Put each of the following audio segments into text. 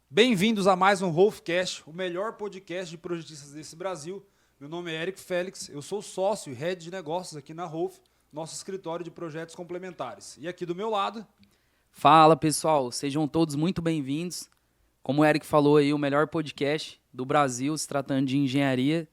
Bem-vindos a mais um Rolfcast, o melhor podcast de projetistas desse Brasil. Meu nome é Eric Félix, eu sou sócio e head de negócios aqui na Rolf, nosso escritório de projetos complementares. E aqui do meu lado... Fala pessoal, sejam todos muito bem-vindos. Como o Eric falou aí, o melhor podcast do Brasil se tratando de engenharia.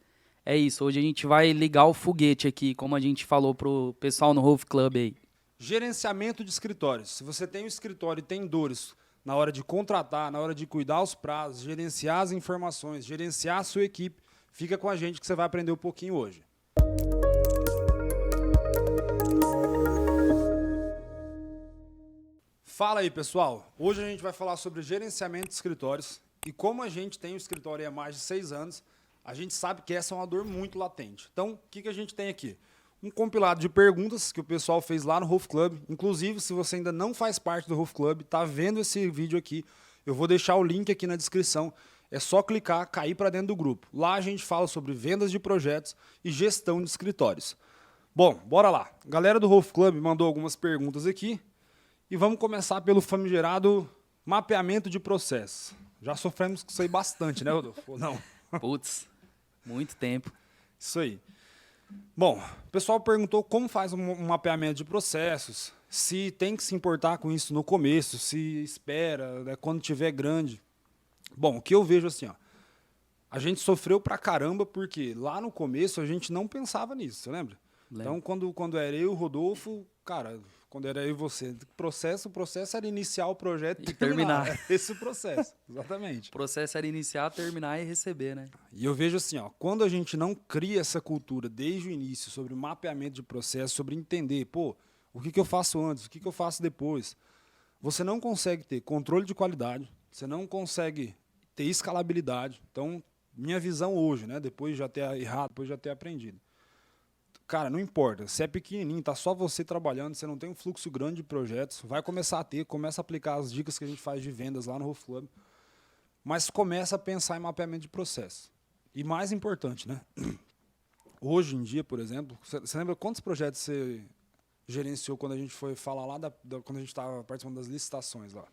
É isso, hoje a gente vai ligar o foguete aqui, como a gente falou pro pessoal no Rolf Club aí. Gerenciamento de escritórios. Se você tem um escritório e tem dores na hora de contratar, na hora de cuidar os prazos, gerenciar as informações, gerenciar a sua equipe, fica com a gente que você vai aprender um pouquinho hoje. Fala aí, pessoal. Hoje a gente vai falar sobre gerenciamento de escritórios e como a gente tem um escritório há mais de 6 anos, a gente sabe que essa é uma dor muito latente. Então, o que a gente tem aqui? Um compilado de perguntas que o pessoal fez lá no Rolf Club. Inclusive, se você ainda não faz parte do Rolf Club, está vendo esse vídeo aqui, eu vou deixar o link aqui na descrição. É só clicar, cair para dentro do grupo. Lá a gente fala sobre vendas de projetos e gestão de escritórios. Bom, bora lá. A galera do Rolf Club mandou algumas perguntas aqui. E vamos começar pelo famigerado mapeamento de processos. Já sofremos com isso aí bastante, né, Rodolfo? Ou não? Putz, muito tempo. Isso aí. Bom, o pessoal perguntou como faz um mapeamento de processos, se tem que se importar com isso no começo, se espera, né, quando tiver grande. Bom, o que eu vejo assim, ó, a gente sofreu pra caramba porque lá no começo a gente não pensava nisso, você lembra? Lembro. Então, quando era eu e o Rodolfo, cara, quando era eu e você, o processo era iniciar o projeto E terminar. Era esse o processo, exatamente. O processo era iniciar, terminar e receber, né? E eu vejo assim, ó, quando a gente não cria essa cultura desde o início sobre mapeamento de processo, sobre entender, pô, o que eu faço antes, o que eu faço depois, você não consegue ter controle de qualidade, você não consegue ter escalabilidade. Então, minha visão hoje, né, depois de já ter errado, depois de já ter aprendido. Cara, não importa, se é pequenininho, tá só você trabalhando, você não tem um fluxo grande de projetos, vai começar a ter, começa a aplicar as dicas que a gente faz de vendas lá no Rolf Club, mas começa a pensar em mapeamento de processo. E mais importante, né? Hoje em dia, por exemplo, você lembra quantos projetos você gerenciou quando a gente foi falar lá, quando a gente estava participando das licitações lá?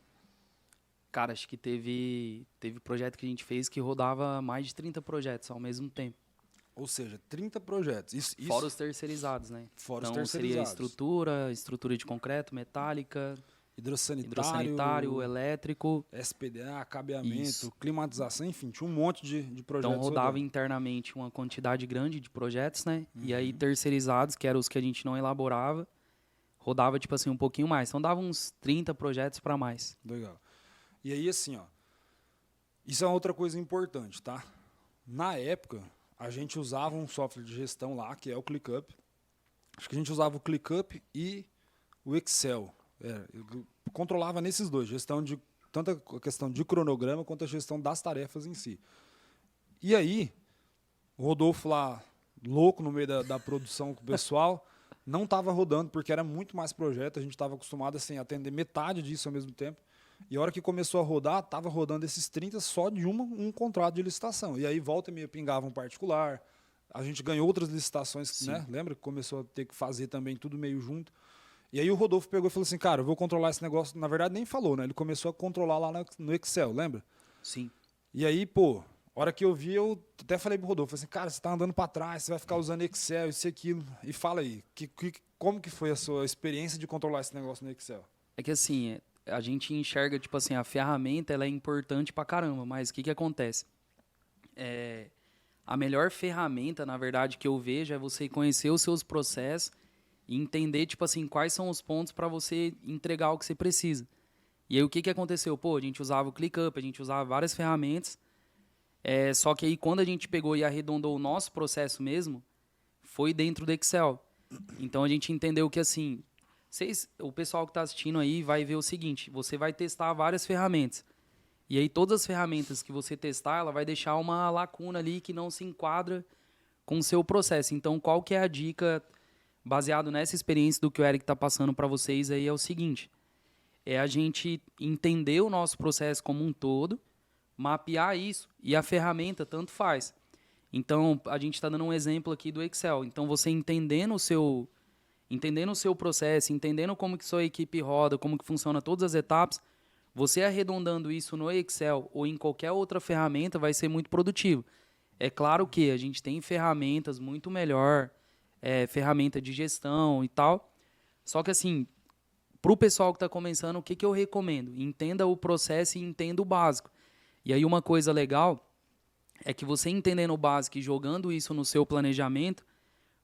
Cara, acho que teve projeto que a gente fez que rodava mais de 30 projetos ao mesmo tempo. Ou seja, 30 projetos. Fora os terceirizados, né? Fora os Então seria terceirizados. estrutura de concreto, metálica, Hidrossanitário, hidrossanitário, elétrico. SPDA, cabeamento, Isso. climatização, enfim, tinha um monte de projetos. Então rodava rodando. internamente uma quantidade grande de projetos, né? E aí terceirizados, que eram os que a gente não elaborava, rodava tipo assim um pouquinho mais. Então dava uns 30 projetos para mais. Legal. E aí, assim, ó, isso é uma outra coisa importante, tá? Na época, a gente usava um software de gestão lá, que é o ClickUp. Acho que a gente usava o ClickUp e o Excel. Eu controlava nesses dois, gestão de tanto a questão de cronograma quanto a gestão das tarefas em si. E aí, o Rodolfo lá, louco no meio da produção com o pessoal, não estava rodando, porque era muito mais projeto, a gente estava acostumado assim, a atender metade disso ao mesmo tempo. E a hora que começou a rodar, estava rodando esses 30 só de um contrato de licitação. E aí volta e meia pingava um particular. A gente ganhou outras licitações, né? Lembra que começou a ter que fazer também tudo meio junto. E aí o Rodolfo pegou e falou assim, cara, eu vou controlar esse negócio. Na verdade, nem falou, né? Ele começou a controlar lá no Excel, lembra? Sim. E aí, pô, a hora que eu vi, eu até falei pro Rodolfo, assim, cara, você tá andando para trás, você vai ficar usando Excel, isso e aquilo. E fala aí, como que foi a sua experiência de controlar esse negócio no Excel? É que assim, a gente enxerga, tipo assim, a ferramenta ela é importante pra caramba, mas o que acontece? A melhor ferramenta, na verdade, que eu vejo é você conhecer os seus processos e entender, tipo assim, quais são os pontos para você entregar o que você precisa. E aí, o que aconteceu? Pô, a gente usava o ClickUp, a gente usava várias ferramentas, só que aí, quando a gente pegou e arredondou o nosso processo mesmo, foi dentro do Excel. Então, a gente entendeu que, assim, o pessoal que está assistindo aí vai ver o seguinte, você vai testar várias ferramentas. E aí, todas as ferramentas que você testar, ela vai deixar uma lacuna ali que não se enquadra com o seu processo. Então, qual que é a dica, baseado nessa experiência do que o Eric está passando para vocês aí, é o seguinte, é a gente entender o nosso processo como um todo, mapear isso, e a ferramenta tanto faz. Então, a gente está dando um exemplo aqui do Excel. Então, você entendendo o seu processo, entendendo como que sua equipe roda, como que funciona todas as etapas, Você arredondando isso no Excel ou em qualquer outra ferramenta vai ser muito produtivo. É claro que a gente tem ferramentas muito melhor, ferramenta de gestão e tal. Só que assim, para o pessoal que está começando, o que, que eu recomendo? Entenda o processo e entenda o básico. E aí uma coisa legal é que você entendendo o básico e jogando isso no seu planejamento,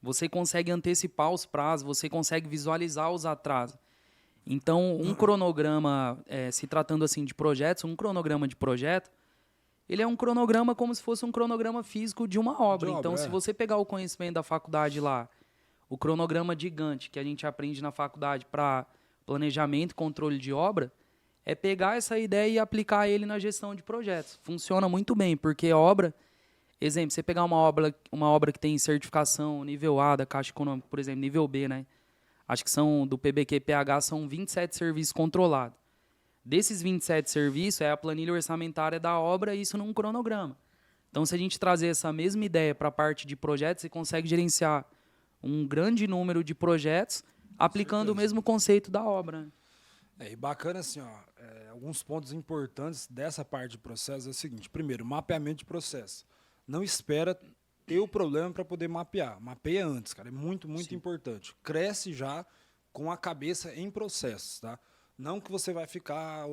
você consegue antecipar os prazos, você consegue visualizar os atrasos. Então, um cronograma, se tratando assim de projetos, um cronograma de projeto, ele é um cronograma como se fosse um cronograma físico de uma obra. Então, se você pegar o conhecimento da faculdade lá, o cronograma de Gantt, que a gente aprende na faculdade para planejamento e controle de obra, é pegar essa ideia e aplicar ele na gestão de projetos. Funciona muito bem, porque obra, exemplo, você pegar uma obra que tem certificação nível A da Caixa Econômica, por exemplo, nível B, né? Acho que são do PBQ-PH, são 27 serviços controlados. Desses 27 serviços, é a planilha orçamentária da obra e isso num cronograma. Então, se a gente trazer essa mesma ideia para a parte de projetos, você consegue gerenciar um grande número de projetos aplicando o mesmo conceito da obra. E bacana assim, ó, alguns pontos importantes dessa parte de processo é o seguinte. Primeiro, mapeamento de processo. Não espera ter o problema para poder mapear. Mapeia antes, cara. É muito, muito importante. Cresce já com a cabeça em processos, tá? Não que você vai ficar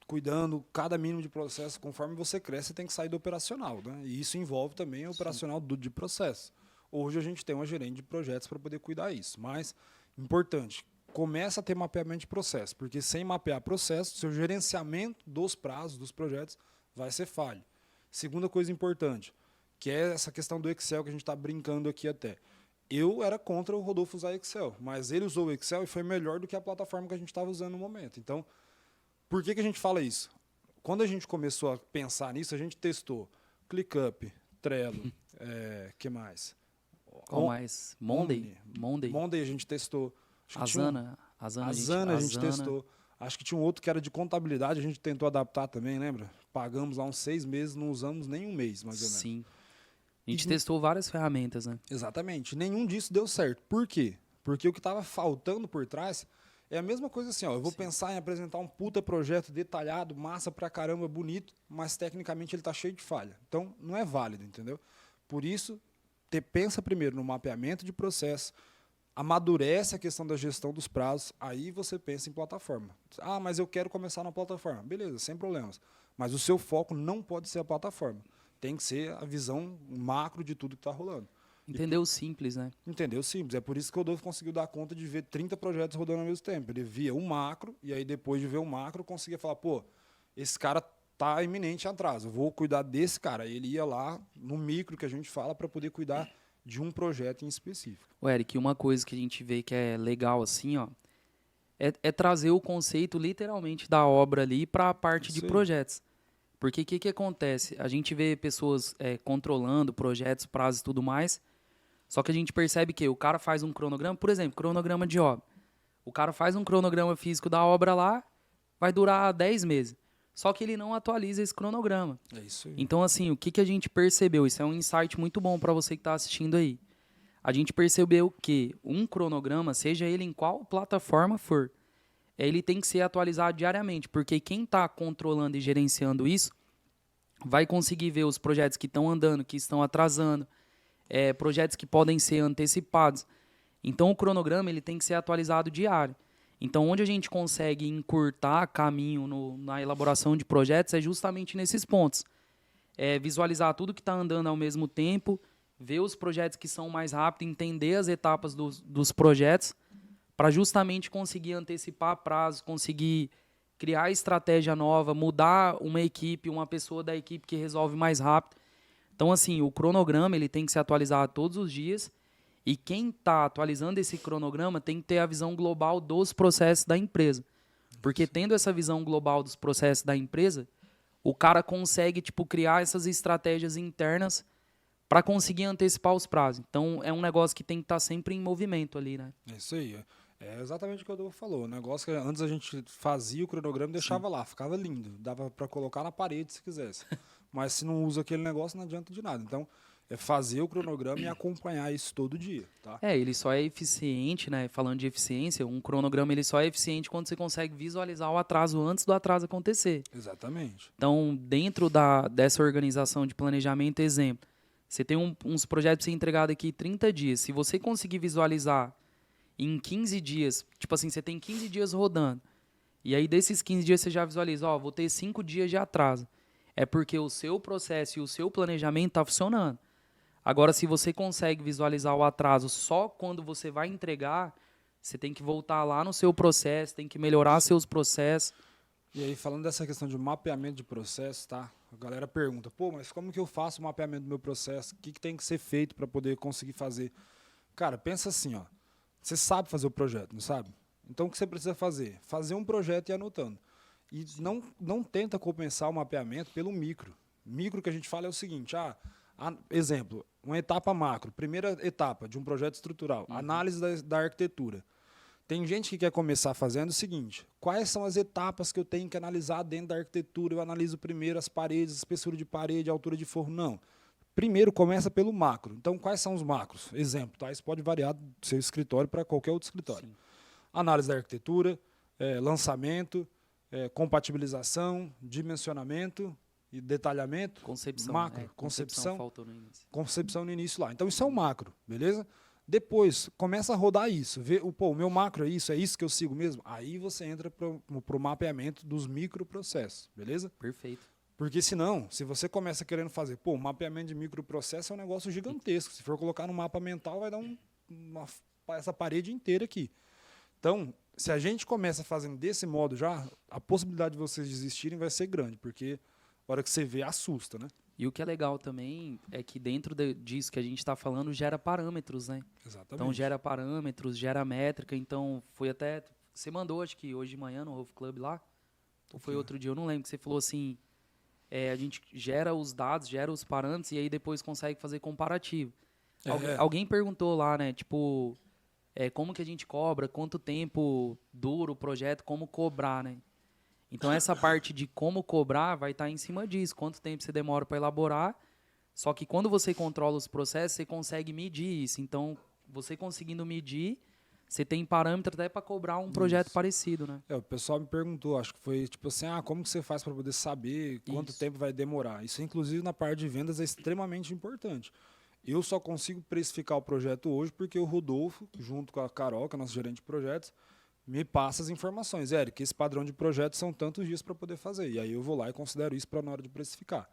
cuidando cada mínimo de processo. Conforme você cresce, você tem que sair do operacional, né? E isso envolve também o operacional de processo. Hoje a gente tem uma gerente de projetos para poder cuidar disso. Mas, importante, começa a ter mapeamento de processo, porque sem mapear processo, seu gerenciamento dos prazos, dos projetos, vai ser falho. Segunda coisa importante, que é essa questão do Excel que a gente está brincando aqui até. Eu era contra o Rodolfo usar Excel, mas ele usou o Excel e foi melhor do que a plataforma que a gente estava usando no momento. Então, por que a gente fala isso? Quando a gente começou a pensar nisso, a gente testou ClickUp, Trello, que mais? Qual mais? Monday a gente testou. Asana a gente testou. Acho que tinha um outro que era de contabilidade, a gente tentou adaptar também, lembra? Pagamos lá uns 6 meses, não usamos nem um mês, mais ou menos. Sim. A gente testou várias ferramentas, né? Exatamente. Nenhum disso deu certo. Por quê? Porque o que estava faltando por trás é a mesma coisa assim, ó. Eu vou pensar em apresentar um puta projeto detalhado, massa pra caramba, bonito, mas tecnicamente ele tá cheio de falha. Então, não é válido, entendeu? Por isso, pensa primeiro no mapeamento de processo, amadurece a questão da gestão dos prazos, aí você pensa em plataforma. Ah, mas eu quero começar na plataforma. Beleza, sem problemas. Mas o seu foco não pode ser a plataforma. Tem que ser a visão macro de tudo que está rolando. Entendeu simples, né? Entendeu simples. É por isso que o Rodolfo conseguiu dar conta de ver 30 projetos rodando ao mesmo tempo. Ele via o macro, e aí depois de ver o macro, conseguia falar, pô, esse cara tá iminente atraso, eu vou cuidar desse cara. Aí ele ia lá no micro que a gente fala para poder cuidar de um projeto em específico. O Eric, uma coisa que a gente vê que é legal assim, ó, é trazer o conceito literalmente da obra ali para a parte de projetos. Porque o que acontece? A gente vê pessoas controlando projetos, prazos e tudo mais, só que a gente percebe que o cara faz um cronograma, por exemplo, cronograma de obra. O cara faz um cronograma físico da obra lá, vai durar 10 meses. Só que ele não atualiza esse cronograma. É isso aí. Então, assim, o que a gente percebeu? Isso é um insight muito bom para você que está assistindo aí. A gente percebeu que um cronograma, seja ele em qual plataforma for, ele tem que ser atualizado diariamente, porque quem está controlando e gerenciando isso vai conseguir ver os projetos que estão andando, que estão atrasando, projetos que podem ser antecipados. Então, o cronograma ele tem que ser atualizado diário. Então, onde a gente consegue encurtar caminho na elaboração de projetos é justamente nesses pontos. Visualizar tudo que está andando ao mesmo tempo, ver os projetos que são mais rápidos, entender as etapas dos projetos, para justamente conseguir antecipar prazos, conseguir criar estratégia nova, mudar uma equipe, uma pessoa da equipe que resolve mais rápido. Então, assim, o cronograma ele tem que ser atualizado todos os dias. E quem está atualizando esse cronograma tem que ter a visão global dos processos da empresa. Porque tendo essa visão global dos processos da empresa, o cara consegue criar essas estratégias internas para conseguir antecipar os prazos. Então, é um negócio que tem que estar sempre em movimento ali, né? É isso aí. É exatamente o que o Rodolfo falou. O negócio que antes a gente fazia o cronograma e deixava lá, ficava lindo. Dava para colocar na parede se quisesse. Mas se não usa aquele negócio, não adianta de nada. Então, é fazer o cronograma e acompanhar isso todo dia, tá? Ele só é eficiente, né? Falando de eficiência, um cronograma ele só é eficiente quando você consegue visualizar o atraso antes do atraso acontecer. Exatamente. Então, dentro dessa organização de planejamento, exemplo, você tem uns projetos para ser entregado aqui em 30 dias. Se você conseguir visualizar em 15 dias, tipo assim, você tem 15 dias rodando, e aí desses 15 dias você já visualiza, vou ter 5 dias de atraso. É porque o seu processo e o seu planejamento está funcionando. Agora, se você consegue visualizar o atraso só quando você vai entregar, você tem que voltar lá no seu processo, tem que melhorar seus processos. E aí, falando dessa questão de mapeamento de processo, tá? A galera pergunta, pô, mas como que eu faço o mapeamento do meu processo? O que tem que ser feito para poder conseguir fazer? Cara, pensa assim, ó. Você sabe fazer o projeto, não sabe? Então, o que você precisa fazer? Fazer um projeto e ir anotando. E não tenta compensar o mapeamento pelo micro. Micro que a gente fala é o seguinte, exemplo, uma etapa macro, primeira etapa de um projeto estrutural, análise da arquitetura. Tem gente que quer começar fazendo o seguinte, quais são as etapas que eu tenho que analisar dentro da arquitetura? Eu analiso primeiro as paredes, espessura de parede, altura de forro. Não. Primeiro começa pelo macro. Então, quais são os macros? Exemplo, tá? Isso pode variar do seu escritório para qualquer outro escritório. Sim. Análise da arquitetura, lançamento, compatibilização, dimensionamento e detalhamento. Concepção. Macro, concepção. Faltou no início. Concepção no início lá. Então, isso é um macro, beleza? Depois, começa a rodar isso. Vê, o meu macro é isso que eu sigo mesmo? Aí você entra para o mapeamento dos microprocessos, beleza? Perfeito. Porque senão, se você começa querendo fazer, um mapeamento de microprocesso é um negócio gigantesco. Se for colocar no mapa mental, vai dar essa parede inteira aqui. Então, se a gente começa fazendo desse modo já, a possibilidade de vocês desistirem vai ser grande, porque a hora que você vê, assusta, né? E o que é legal também é que dentro disso que a gente está falando, gera parâmetros, né? Exatamente. Então, gera parâmetros, gera métrica. Então, foi até... Você mandou, acho que hoje de manhã, no Roof Club lá, ou foi outro dia, eu não lembro, que você falou assim, a gente gera os dados, gera os parâmetros, e aí depois consegue fazer comparativo. Alguém perguntou lá, né? Tipo, como que a gente cobra, quanto tempo dura o projeto, como cobrar, né? Então, essa parte de como cobrar vai estar em cima disso. Quanto tempo você demora para elaborar. Só que quando você controla os processos, você consegue medir isso. Então, você conseguindo medir, você tem parâmetro até para cobrar um projeto parecido, né? O pessoal me perguntou, acho que foi tipo assim, como que você faz para poder saber quanto tempo vai demorar? Isso, inclusive, na parte de vendas é extremamente importante. Eu só consigo precificar o projeto hoje porque o Rodolfo, junto com a Carol, que é nosso gerente de projetos, me passa as informações. Eric, esse padrão de projeto são tantos dias para poder fazer. E aí eu vou lá e considero isso para na hora de precificar.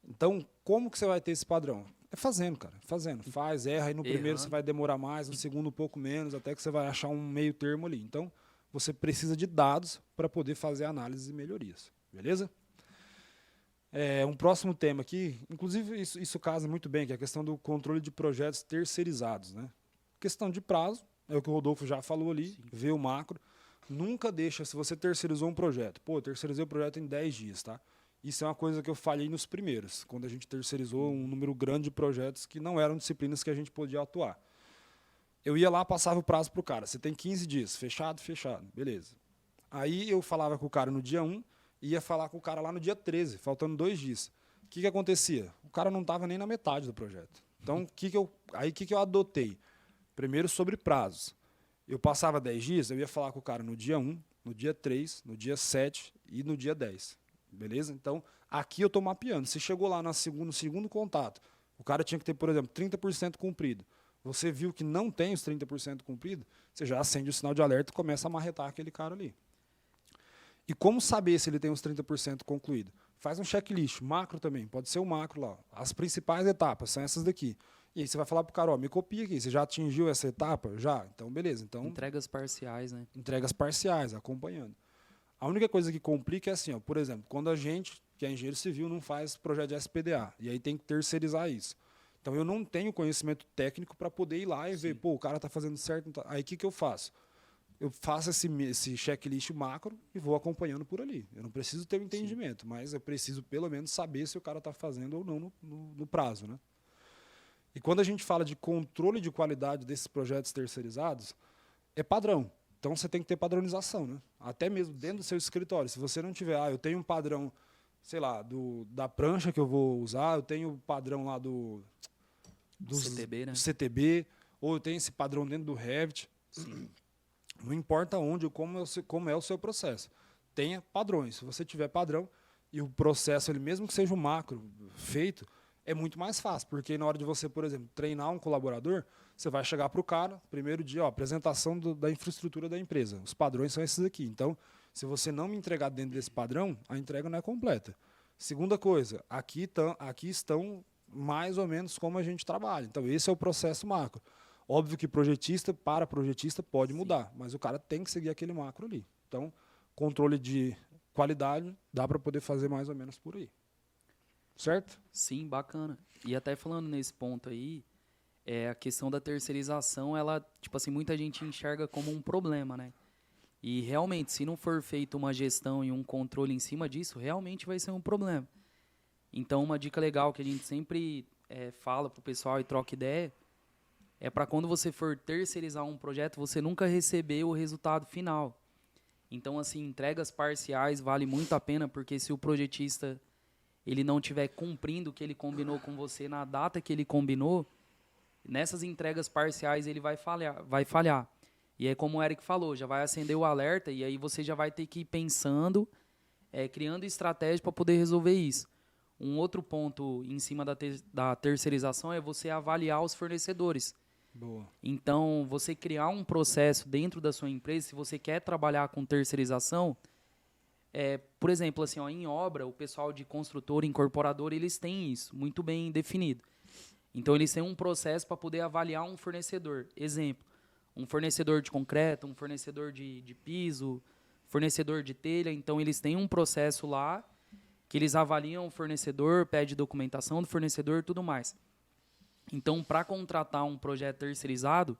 Então, como que você vai ter esse padrão? É fazendo, cara. Fazendo. Faz, erra. Aí no primeiro você vai demorar mais, no segundo um pouco menos, até que você vai achar um meio termo ali. Então, você precisa de dados para poder fazer análises e melhorias. Beleza? Um próximo tema aqui, inclusive isso casa muito bem, que é a questão do controle de projetos terceirizados, né? Questão de prazo. É o que o Rodolfo já falou ali, sim. Vê o macro. Nunca deixa, se você terceirizou um projeto, eu terceirizei o projeto em 10 dias, tá? Isso é uma coisa que eu falhei nos primeiros, quando a gente terceirizou um número grande de projetos que não eram disciplinas que a gente podia atuar. Eu ia lá, passava o prazo para o cara, você tem 15 dias, fechado, beleza. Aí eu falava com o cara no dia 1, ia falar com o cara lá no dia 13, faltando 2 dias. O que acontecia? O cara não estava nem na metade do projeto. Então, o que eu adotei? Primeiro, sobre prazos. Eu passava 10 dias, eu ia falar com o cara no dia 1, no dia 3, no dia 7 e no dia 10. Beleza? Então, aqui eu estou mapeando. Se chegou lá no segundo contato, o cara tinha que ter, por exemplo, 30% cumprido. Você viu que não tem os 30% cumprido, você já acende o sinal de alerta e começa a marretar aquele cara ali. E como saber se ele tem os 30% concluído? Faz um checklist, macro também, pode ser o macro lá. As principais etapas são essas daqui. E aí você vai falar para o cara, me copia aqui, você já atingiu essa etapa? Já? Então, beleza. Então, entregas parciais, né? Entregas parciais, acompanhando. A única coisa que complica é assim, por exemplo, quando a gente, que é engenheiro civil, não faz projeto de SPDA, e aí tem que terceirizar isso. Então, eu não tenho conhecimento técnico para poder ir lá e ver, o cara está fazendo certo. Aí, o que eu faço? Eu faço esse checklist macro e vou acompanhando por ali. Eu não preciso ter um entendimento, mas eu preciso, pelo menos, saber se o cara está fazendo ou não no prazo, né? E quando a gente fala de controle de qualidade desses projetos terceirizados, é padrão. Então, você tem que ter padronização, né? Até mesmo dentro do seu escritório. Se você não tiver, eu tenho um padrão sei lá, da prancha que eu vou usar, eu tenho o padrão lá do CTB, né? CTB, ou eu tenho esse padrão dentro do Revit. Sim. Não importa onde ou como é o seu processo. Tenha padrões. Se você tiver padrão e o processo, ele mesmo que seja um macro feito, é muito mais fácil. Porque na hora de você, por exemplo, treinar um colaborador, você vai chegar para o cara, primeiro dia, ó, apresentação da infraestrutura da empresa. Os padrões são esses aqui. Então, se você não me entregar dentro desse padrão, a entrega não é completa. Segunda coisa, aqui estão mais ou menos como a gente trabalha. Então, esse é o processo macro. Óbvio que projetista para projetista pode mudar, mas o cara tem que seguir aquele macro ali. Então, controle de qualidade dá para poder fazer mais ou menos por aí. Certo? Sim, bacana. E até falando nesse ponto aí, a questão da terceirização, ela, tipo assim, muita gente enxerga como um problema, né? E realmente, se não for feita uma gestão e um controle em cima disso, realmente vai ser um problema. Então, uma dica legal que a gente sempre fala pro pessoal e troca ideia é para quando você for terceirizar um projeto, você nunca receber o resultado final. Então, assim, entregas parciais vale muito a pena, porque se o projetista ele não estiver cumprindo o que ele combinou com você na data que ele combinou, nessas entregas parciais ele vai falhar. E é como o Eric falou, já vai acender o alerta e aí você já vai ter que ir pensando, criando estratégia para poder resolver isso. Um outro ponto em cima da terceirização é você avaliar os fornecedores. Boa. Então, você criar um processo dentro da sua empresa, se você quer trabalhar com terceirização, por exemplo, assim, ó, em obra, o pessoal de construtor, incorporador, eles têm isso muito bem definido. Então, eles têm um processo para poder avaliar um fornecedor. Exemplo, um fornecedor de concreto, um fornecedor de piso, fornecedor de telha. Então, eles têm um processo lá que eles avaliam o fornecedor, pede documentação do fornecedor e tudo mais. Então, para contratar um projeto terceirizado,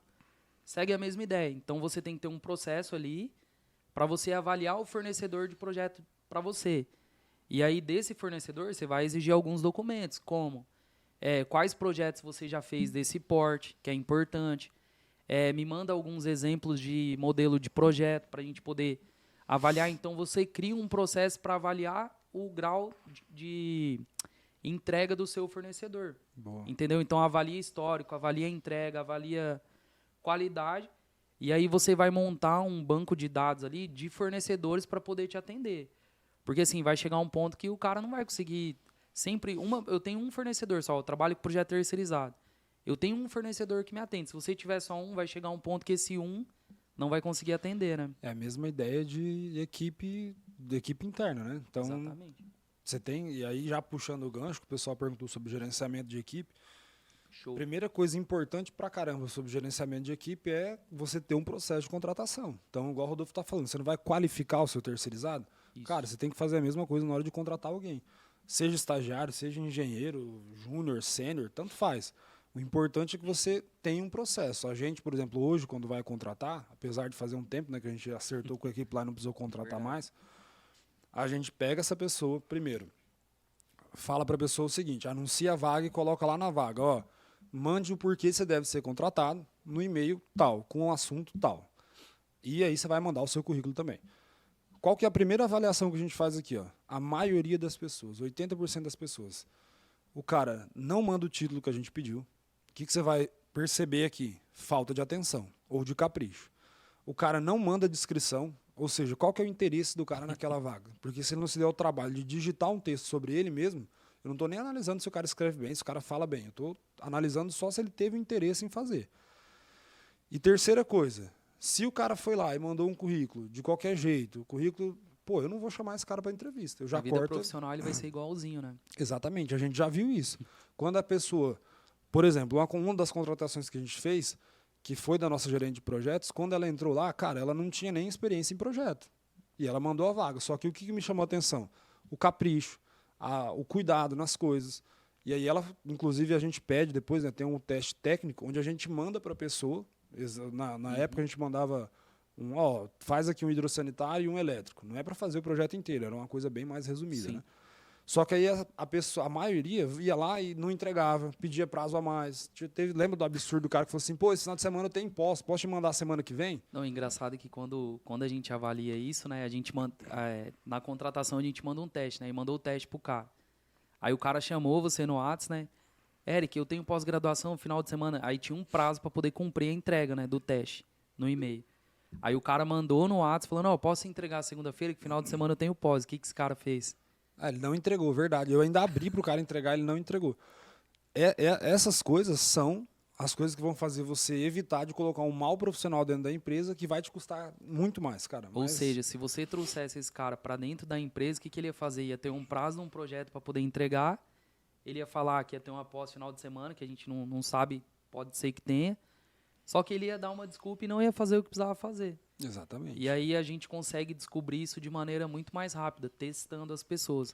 segue a mesma ideia. Então, você tem que ter um processo ali para você avaliar o fornecedor de projeto para você. E aí, desse fornecedor, você vai exigir alguns documentos, como quais projetos você já fez desse porte, que é importante. Me manda alguns exemplos de modelo de projeto para a gente poder avaliar. Então, você cria um processo para avaliar o grau de entrega do seu fornecedor. Boa. Entendeu? Então, avalia histórico, avalia entrega, avalia qualidade. E aí você vai montar um banco de dados ali de fornecedores para poder te atender. Porque, assim, vai chegar um ponto que o cara não vai conseguir sempre... Eu tenho um fornecedor só, eu trabalho com projeto terceirizado. Eu tenho um fornecedor que me atende. Se você tiver só um, vai chegar um ponto que esse um não vai conseguir atender, né? É a mesma ideia de equipe interna, né? Então, Exatamente. você tem, e aí já puxando o gancho, que o pessoal perguntou sobre gerenciamento de equipe. Show. Primeira coisa importante pra caramba sobre gerenciamento de equipe é você ter um processo de contratação. Então, igual o Rodolfo está falando, você não vai qualificar o seu terceirizado? Isso. Cara, você tem que fazer a mesma coisa na hora de contratar alguém. Seja estagiário, seja engenheiro, júnior, sênior, tanto faz. O importante é que você tenha um processo. A gente, por exemplo, hoje, quando vai contratar, apesar de fazer um tempo, né, que a gente acertou com a equipe lá e não precisou contratar mais, a gente pega essa pessoa, primeiro, fala para a pessoa o seguinte, anuncia a vaga e coloca lá na vaga, ó, mande o porquê você deve ser contratado no e-mail tal, com o assunto tal. E aí você vai mandar o seu currículo também. Qual que é a primeira avaliação que a gente faz aqui? Ó? A maioria das pessoas, 80% das pessoas, o cara não manda o título que a gente pediu. O que você vai perceber aqui? Falta de atenção ou de capricho. O cara não manda descrição, ou seja, qual que é o interesse do cara naquela vaga? Porque se ele não se der o trabalho de digitar um texto sobre ele mesmo, eu não estou nem analisando se o cara escreve bem, se o cara fala bem. Eu estou analisando só se ele teve interesse em fazer. E terceira coisa, se o cara foi lá e mandou um currículo de qualquer jeito, o currículo, eu não vou chamar esse cara para entrevista. Eu já A vida corto. profissional ele vai ser igualzinho, né? Exatamente, a gente já viu isso. Quando a pessoa, por exemplo, uma das contratações que a gente fez, que foi da nossa gerente de projetos, quando ela entrou lá, cara, ela não tinha nem experiência em projeto. E ela mandou a vaga. Só que o que me chamou a atenção? O capricho, o cuidado nas coisas. E aí ela, inclusive, a gente pede depois, né, tem um teste técnico, onde a gente manda para a pessoa, na época a gente mandava faz aqui um hidrossanitário e um elétrico. Não é para fazer o projeto inteiro, era uma coisa bem mais resumida. Né? Só que aí a pessoa, a maioria ia lá e não entregava, pedia prazo a mais. Lembra do absurdo do cara que falou assim, pô, esse final de semana eu tenho imposto, posso te mandar semana que vem? Não, engraçado é que quando a gente avalia isso, né, a gente na contratação a gente manda um teste, né, e mandou o teste pro cara. Aí o cara chamou você no Whats, né, Eric, eu tenho pós-graduação no final de semana. Aí tinha um prazo para poder cumprir a entrega, né, do teste no e-mail. Aí o cara mandou no Whats falando, ó, posso entregar segunda-feira, que final de semana eu tenho pós. O que esse cara fez? Ele não entregou, verdade. Eu ainda abri pro cara entregar, ele não entregou. Essas coisas são as coisas que vão fazer você evitar de colocar um mau profissional dentro da empresa que vai te custar muito mais, cara. Ou seja, se você trouxesse esse cara para dentro da empresa, o que ele ia fazer? Ia ter um prazo de um projeto para poder entregar, ele ia falar que ia ter uma pós final de semana, que a gente não sabe, pode ser que tenha, só que ele ia dar uma desculpa e não ia fazer o que precisava fazer. Exatamente. E aí a gente consegue descobrir isso de maneira muito mais rápida, testando as pessoas.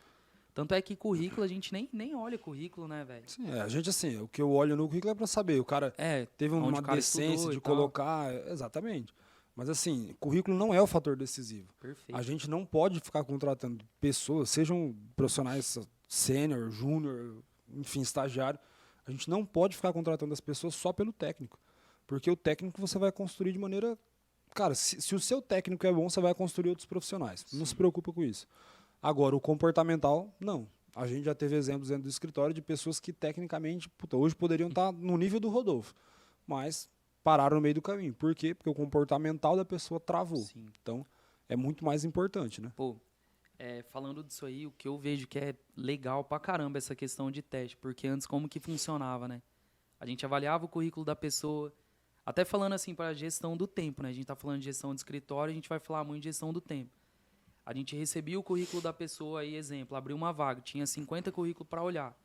Tanto é que currículo, a gente nem olha currículo, né, velho? Sim, a gente assim, o que eu olho no currículo é para saber, o cara teve uma decência de colocar, exatamente. Mas assim, currículo não é o fator decisivo. Perfeito. A gente não pode ficar contratando pessoas, sejam profissionais sênior, júnior, enfim, estagiário. A gente não pode ficar contratando as pessoas só pelo técnico. Porque o técnico você vai construir de maneira... Cara, se o seu técnico é bom, você vai construir outros profissionais. Sim. Não se preocupa com isso. Agora, o comportamental, não. A gente já teve exemplos dentro do escritório de pessoas que, tecnicamente, hoje poderiam estar no nível do Rodolfo, mas pararam no meio do caminho. Por quê? Porque o comportamental da pessoa travou. Sim. Então, é muito mais importante, né? Pô, falando disso aí, o que eu vejo que é legal pra caramba essa questão de teste, porque antes como que funcionava, né? A gente avaliava o currículo da pessoa, até falando assim para a gestão do tempo, né? A gente tá falando de gestão de escritório, a gente vai falar muito de gestão do tempo. A gente recebia o currículo da pessoa aí, exemplo, abriu uma vaga, tinha 50 currículos para olhar.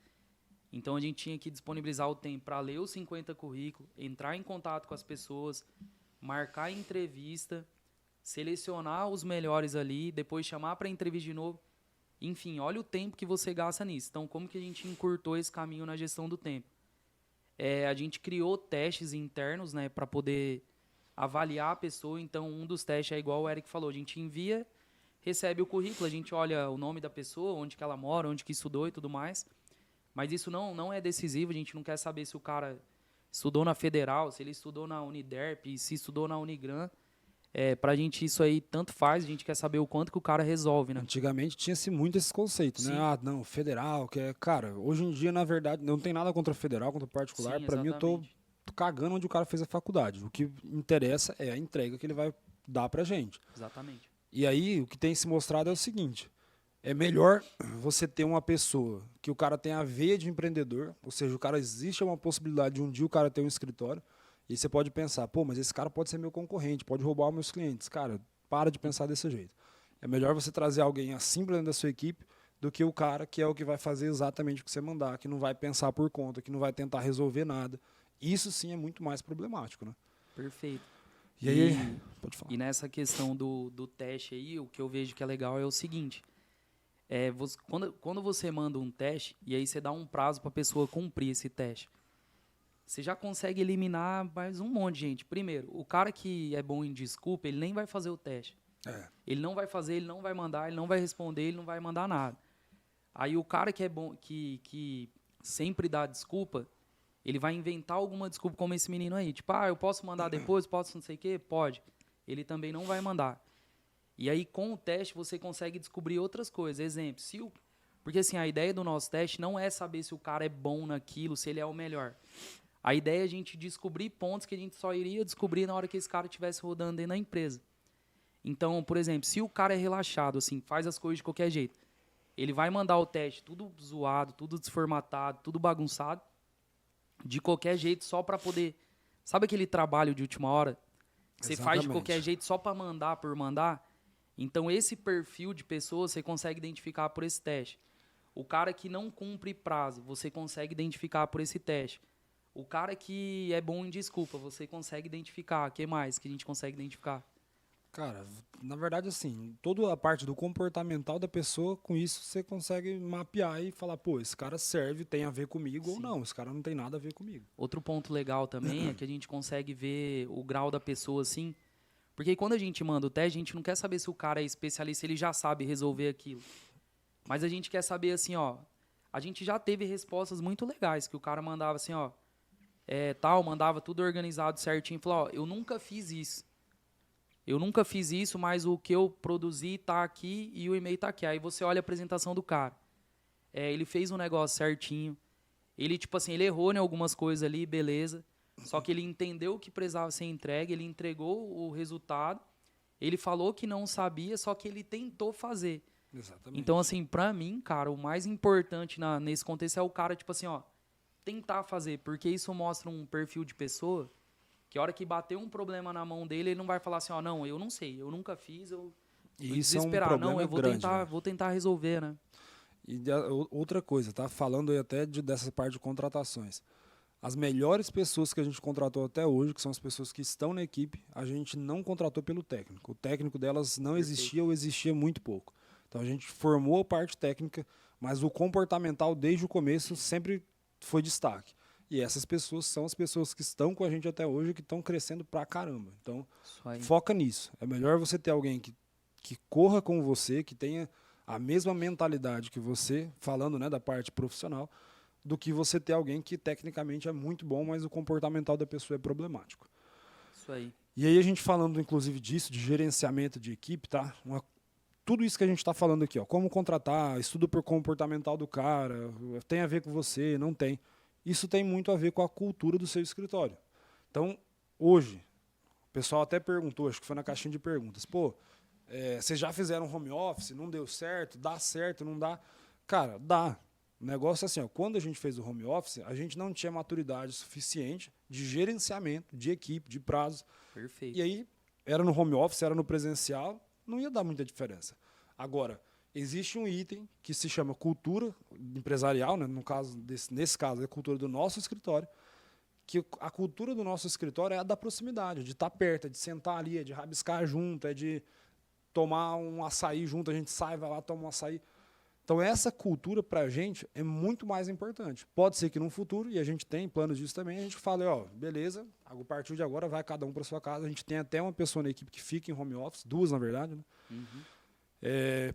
Então a gente tinha que disponibilizar o tempo para ler os 50 currículos, entrar em contato com as pessoas, marcar entrevista, selecionar os melhores ali, depois chamar para entrevista de novo. Enfim, olha o tempo que você gasta nisso. Então, como que a gente encurtou esse caminho na gestão do tempo? A gente criou testes internos, né, para poder avaliar a pessoa. Então, um dos testes é igual o Eric falou, a gente envia, recebe o currículo, a gente olha o nome da pessoa, onde que ela mora, onde que estudou e tudo mais. Mas isso não é decisivo, a gente não quer saber se o cara estudou na Federal, se ele estudou na Uniderp, se estudou na Unigran. Pra gente isso aí tanto faz, a gente quer saber o quanto que o cara resolve, né? Antigamente tinha-se muito esse conceito, né? Ah, não, federal, que é... Cara, hoje em dia, na verdade, não tem nada contra federal, contra particular. Para mim, eu tô cagando onde o cara fez a faculdade. O que interessa é a entrega que ele vai dar pra gente. Exatamente. E aí, o que tem se mostrado é o seguinte, é melhor você ter uma pessoa que o cara tem a veia de empreendedor, ou seja, o cara existe uma possibilidade de um dia o cara ter um escritório, e você pode pensar, pô, mas esse cara pode ser meu concorrente, pode roubar os meus clientes. Cara, para de pensar desse jeito. É melhor você trazer alguém assim para dentro da sua equipe do que o cara que é o que vai fazer exatamente o que você mandar, que não vai pensar por conta, que não vai tentar resolver nada. Isso sim é muito mais problemático, né? Perfeito. E aí, pode falar. E nessa questão do teste aí, o que eu vejo que é legal é o seguinte, quando você manda um teste, e aí você dá um prazo para a pessoa cumprir esse teste, você já consegue eliminar mais um monte de gente. Primeiro, o cara que é bom em desculpa, ele nem vai fazer o teste. Ele não vai fazer, ele não vai mandar, ele não vai responder, ele não vai mandar nada. Aí o cara que é bom, que sempre dá desculpa, ele vai inventar alguma desculpa como esse menino aí. Tipo, eu posso mandar depois, posso não sei o quê? Pode. Ele também não vai mandar. E aí, com o teste, você consegue descobrir outras coisas. Exemplo, porque assim, a ideia do nosso teste não é saber se o cara é bom naquilo, se ele é o melhor. A ideia é a gente descobrir pontos que a gente só iria descobrir na hora que esse cara estivesse rodando dentro da empresa. Então, por exemplo, se o cara é relaxado, assim, faz as coisas de qualquer jeito, ele vai mandar o teste tudo zoado, tudo desformatado, tudo bagunçado, de qualquer jeito, só para poder... Sabe aquele trabalho de última hora? Que você faz de qualquer jeito só para mandar por mandar? Então, esse perfil de pessoa você consegue identificar por esse teste. O cara que não cumpre prazo, você consegue identificar por esse teste. O cara que é bom em desculpa, você consegue identificar. O que mais que a gente consegue identificar? Cara, na verdade, assim, toda a parte do comportamental da pessoa, com isso você consegue mapear e falar, pô, esse cara serve, tem a ver comigo. Sim. Ou não, esse cara não tem nada a ver comigo. Outro ponto legal também é que a gente consegue ver o grau da pessoa, assim, porque quando a gente manda o teste, a gente não quer saber se o cara é especialista, ele já sabe resolver aquilo. Mas a gente quer saber assim, ó, a gente já teve respostas muito legais, que o cara mandava assim, ó, mandava tudo organizado certinho, falou, ó, eu nunca fiz isso. Eu nunca fiz isso, mas o que eu produzi tá aqui e o e-mail tá aqui. Aí você olha a apresentação do cara. Ele fez um negócio certinho. Ele, tipo assim, ele errou em algumas coisas ali, beleza. Só que ele entendeu o que precisava ser entregue, ele entregou o resultado. Ele falou que não sabia, só que ele tentou fazer. Exatamente. Então, assim, pra mim, cara, o mais importante nesse contexto é o cara, tipo assim, ó, tentar fazer. Porque isso mostra um perfil de pessoa que a hora que bater um problema na mão dele, ele não vai falar assim, ó, não, eu não sei, eu nunca fiz, eu vou Isso é um desesperar. problema Não, eu grande, né? vou tentar resolver, né? E outra coisa, tá? Falando aí até dessa parte de contratações. As melhores pessoas que a gente contratou até hoje, que são as pessoas que estão na equipe, a gente não contratou pelo técnico. O técnico delas não existia ou existia muito pouco. Então a gente formou a parte técnica, mas o comportamental desde o começo sempre foi destaque. E essas pessoas são as pessoas que estão com a gente até hoje, que estão crescendo pra caramba. Então, foca nisso. É melhor você ter alguém que corra com você, que tenha a mesma mentalidade que você, falando, né, da parte profissional, do que você ter alguém que tecnicamente é muito bom, mas o comportamental da pessoa é problemático. Isso aí. E aí a gente falando, inclusive, disso, de gerenciamento de equipe, tá? Tudo isso que a gente está falando aqui, ó, como contratar, estudo por comportamental do cara, tem a ver com você, não tem. Isso tem muito a ver com a cultura do seu escritório. Então, hoje, o pessoal até perguntou, acho que foi na caixinha de perguntas, pô, vocês já fizeram home office, não deu certo, dá certo, não dá? Cara, dá. O negócio é assim, ó, quando a gente fez o home office, a gente não tinha maturidade suficiente de gerenciamento, de equipe, de prazos. Perfeito. E aí, era no home office, era no presencial, não ia dar muita diferença. Agora, existe um item que se chama cultura empresarial, né? Nesse caso, é a cultura do nosso escritório, que a cultura do nosso escritório é a da proximidade, de estar perto, é de sentar ali, é de rabiscar junto, é de tomar um açaí junto, a gente sai, vai lá, toma um açaí. Então, essa cultura, para a gente, é muito mais importante. Pode ser que no futuro, e a gente tem planos disso também, a gente fale, ó, beleza, a partir de agora vai cada um para sua casa. A gente tem até uma pessoa na equipe que fica em home office, duas, na verdade, né? Uhum.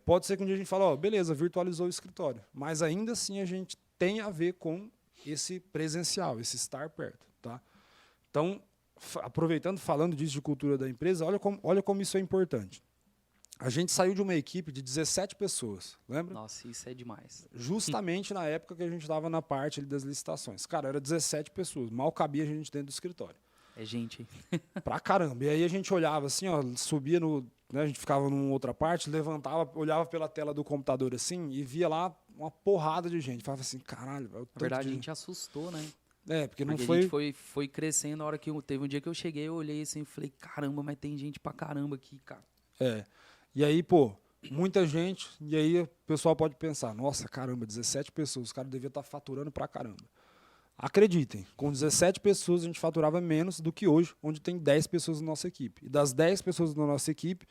Pode ser que um dia a gente fale, ó, beleza, virtualizou o escritório. Mas ainda assim a gente tem a ver com esse presencial, esse estar perto, tá? Então, aproveitando, falando disso de cultura da empresa, olha como isso é importante. A gente saiu de uma equipe de 17 pessoas, lembra? Nossa, isso é demais. Justamente na época que a gente estava na parte ali das licitações. Cara, era 17 pessoas, mal cabia a gente dentro do escritório. É gente. Pra caramba. E aí a gente olhava assim, ó, subia né, a gente ficava numa outra parte, levantava, olhava pela tela do computador assim e via lá uma porrada de gente. Falava assim, caralho, velho. Na verdade, a gente assustou, né? Porque não foi... a gente foi crescendo. A hora que teve um dia que eu cheguei, eu olhei assim e falei, caramba, mas tem gente pra caramba aqui, cara. E aí, pô, muita gente, e aí o pessoal pode pensar, nossa, caramba, 17 pessoas, os caras deviam estar faturando pra caramba. Acreditem, com 17 pessoas a gente faturava menos do que hoje, onde tem 10 pessoas na nossa equipe. E das 10 pessoas na nossa equipe,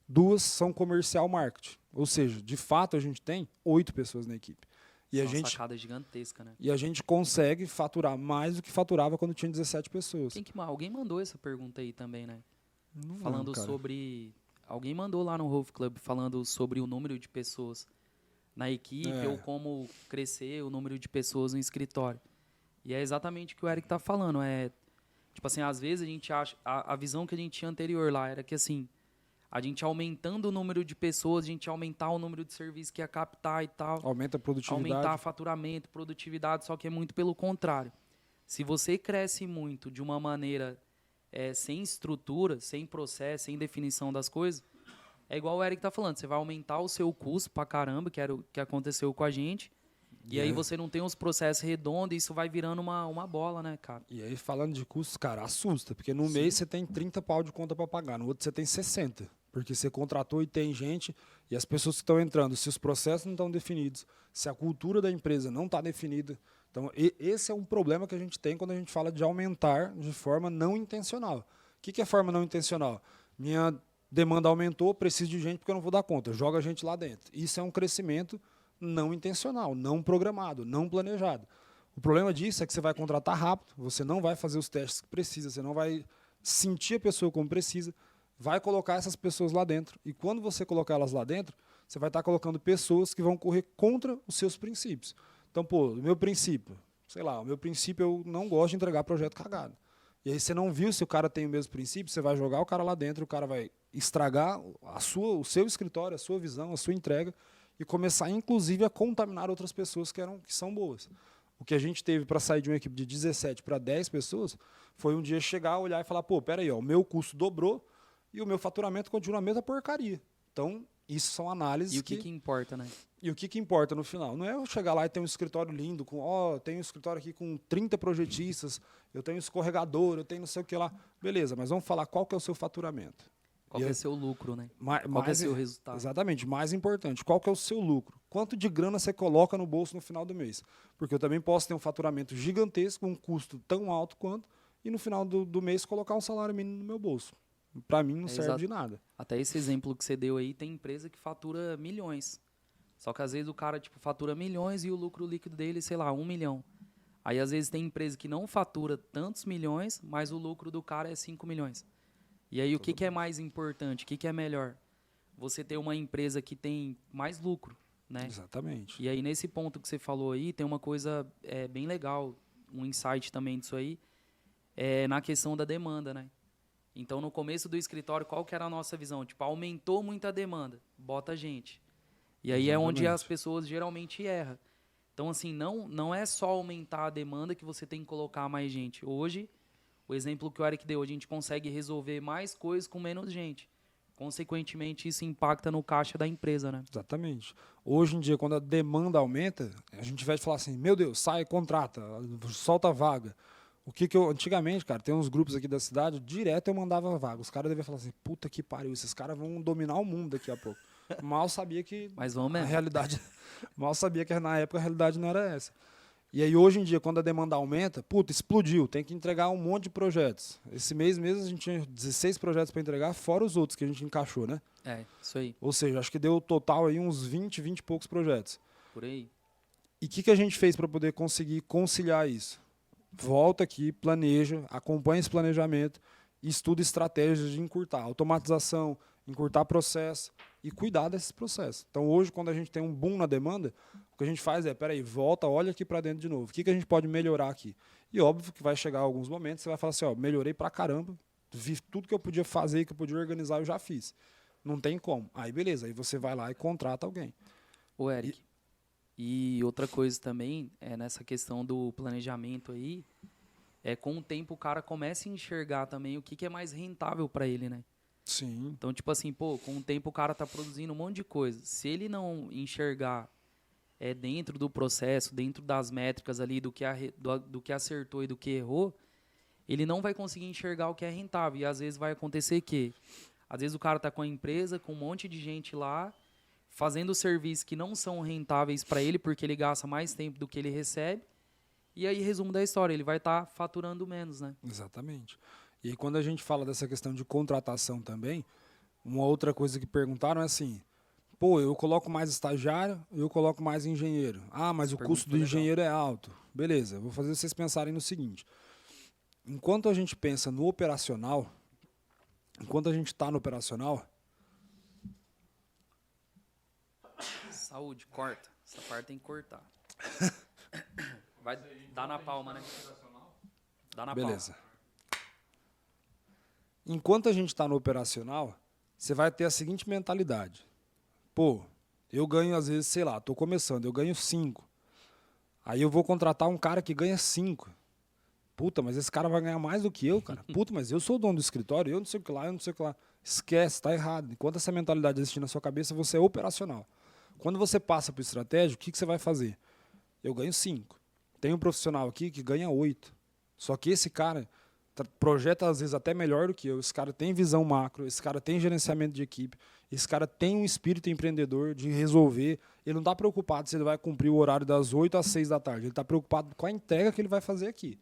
2 são comercial marketing. Ou seja, de fato a gente tem 8 pessoas na equipe. E uma sacada gigantesca, né? E a gente consegue faturar mais do que faturava quando tinha 17 pessoas. Alguém mandou essa pergunta aí também, né? Não falando lembro, sobre... Alguém mandou lá no Rove Club falando sobre o número de pessoas na equipe ou como crescer o número de pessoas no escritório. E é exatamente o que o Eric tá falando. Tipo assim, às vezes a gente acha... A visão que a gente tinha anterior lá era que, assim, a gente aumentando o número de pessoas, a gente ia aumentar o número de serviços que ia captar e tal. Aumenta a produtividade. Aumentar faturamento, produtividade, só que é muito pelo contrário. Se você cresce muito de uma maneira sem estrutura, sem processo, sem definição das coisas, é igual o Eric tá falando, você vai aumentar o seu custo pra caramba, que era o que aconteceu com a gente, e aí você não tem os processos redondos e isso vai virando uma bola, né, cara? E aí, falando de custos, cara, assusta, porque no mês você tem 30 pau de conta para pagar, no outro você tem 60, porque você contratou e tem gente, e as pessoas que estão entrando, se os processos não estão definidos, se a cultura da empresa não está definida. Então, esse é um problema que a gente tem quando a gente fala de aumentar de forma não intencional. O que é forma não intencional? Minha demanda aumentou, preciso de gente porque eu não vou dar conta, joga a gente lá dentro. Isso é um crescimento não intencional, não programado, não planejado. O problema disso é que você vai contratar rápido, você não vai fazer os testes que precisa, você não vai sentir a pessoa como precisa, vai colocar essas pessoas lá dentro. E quando você colocar elas lá dentro, você vai estar colocando pessoas que vão correr contra os seus princípios. Então, pô, o meu princípio, sei lá, o meu princípio eu não gosto de entregar projeto cagado. E aí você não viu se o cara tem o mesmo princípio, você vai jogar o cara lá dentro, o cara vai estragar o seu escritório, a sua visão, a sua entrega e começar, inclusive, a contaminar outras pessoas que são boas. O que a gente teve para sair de uma equipe de 17 para 10 pessoas foi um dia chegar, olhar e falar, pô, peraí, ó, o meu custo dobrou e o meu faturamento continua a mesma porcaria. Então, isso são análises E o que importa, né? E o que importa no final? Não é eu chegar lá e ter um escritório lindo, tenho um escritório aqui com 30 projetistas, eu tenho um escorregador, eu tenho não sei o que lá. Beleza, mas vamos falar qual que é o seu faturamento. Qual que é o seu lucro, né? Qual que é o seu resultado? Exatamente, mais importante, qual que é o seu lucro? Quanto de grana você coloca no bolso no final do mês? Porque eu também posso ter um faturamento gigantesco, um custo tão alto quanto, e no final do mês colocar um salário mínimo no meu bolso. Para mim não serve de nada. Até esse exemplo que você deu aí, tem empresa que fatura milhões. Só que às vezes o cara tipo, fatura milhões e o lucro líquido dele, sei lá, 1 milhão. Aí às vezes tem empresa que não fatura tantos milhões, mas o lucro do cara é 5 milhões. E aí o que é mais importante? O que é melhor? Você ter uma empresa que tem mais lucro, né? Exatamente. E aí nesse ponto que você falou aí, tem uma coisa bem legal, um insight também disso aí, na questão da demanda, né? Então no começo do escritório, qual que era a nossa visão? Tipo, aumentou muito a demanda, bota gente. E aí é onde as pessoas geralmente erram. Então, assim, não é só aumentar a demanda que você tem que colocar mais gente. Hoje, o exemplo que o Eric deu, a gente consegue resolver mais coisas com menos gente. Consequentemente, isso impacta no caixa da empresa, né? Exatamente. Hoje em dia, quando a demanda aumenta, a gente vai falar assim, meu Deus, sai, contrata, solta a vaga. Antigamente, cara, tem uns grupos aqui da cidade, direto eu mandava vaga. Os caras deviam falar assim, puta que pariu, esses caras vão dominar o mundo daqui a pouco. Mal sabia que Mas vamos mesmo. Mal sabia que na época a realidade não era essa. E aí hoje em dia, quando a demanda aumenta, explodiu, tem que entregar um monte de projetos. Esse mês mesmo a gente tinha 16 projetos para entregar, fora os outros que a gente encaixou, né? Isso aí. Ou seja, acho que deu total aí uns 20 e poucos projetos. Por aí. E o que a gente fez para poder conseguir conciliar isso? Volta aqui, planeja, acompanha esse planejamento e estuda estratégias de encurtar automatização, encurtar processo e cuidar desses processos. Então, hoje, quando a gente tem um boom na demanda, o que a gente faz peraí, volta, olha aqui para dentro de novo. O que a gente pode melhorar aqui? E óbvio que vai chegar alguns momentos, você vai falar assim, melhorei pra caramba, vi tudo que eu podia fazer, que eu podia organizar, eu já fiz. Não tem como. Aí, beleza, aí você vai lá e contrata alguém. Ô, Eric, e outra coisa também, nessa questão do planejamento aí, com o tempo o cara começa a enxergar também o que é mais rentável para ele, né? Sim. Então, tipo assim, com o tempo o cara tá produzindo um monte de coisa. Se ele não enxergar dentro do processo, dentro das métricas ali, do que acertou e do que errou, ele não vai conseguir enxergar o que é rentável. E às vezes vai acontecer que, às vezes o cara tá com a empresa, com um monte de gente lá, fazendo serviços que não são rentáveis para ele, porque ele gasta mais tempo do que ele recebe. E aí, resumo da história, ele vai estar faturando menos, né? Exatamente. E quando a gente fala dessa questão de contratação também, uma outra coisa que perguntaram é assim, eu coloco mais estagiário, eu coloco mais engenheiro. Ah, mas o custo do engenheiro é alto. Beleza, vou fazer vocês pensarem no seguinte. Enquanto a gente pensa no operacional, enquanto a gente está no operacional... Saúde, corta. Essa parte tem que cortar. Vai dar na palma, né? Dá na palma. Beleza. Enquanto a gente está no operacional, você vai ter a seguinte mentalidade. Eu ganho, às vezes, sei lá, estou começando, eu ganho 5. Aí eu vou contratar um cara que ganha 5. Puta, mas esse cara vai ganhar mais do que eu, cara. Puta, mas eu sou o dono do escritório, eu não sei o que lá, eu não sei o que lá. Esquece, está errado. Enquanto essa mentalidade existir na sua cabeça, você é operacional. Quando você passa para o estratégico, o que você vai fazer? Eu ganho 5. Tem um profissional aqui que ganha 8. Só que esse cara projeta, às vezes, até melhor do que eu. Esse cara tem visão macro, esse cara tem gerenciamento de equipe, esse cara tem um espírito empreendedor de resolver. Ele não está preocupado se ele vai cumprir o horário das 8 às 6 da tarde. Ele está preocupado com a entrega que ele vai fazer aqui.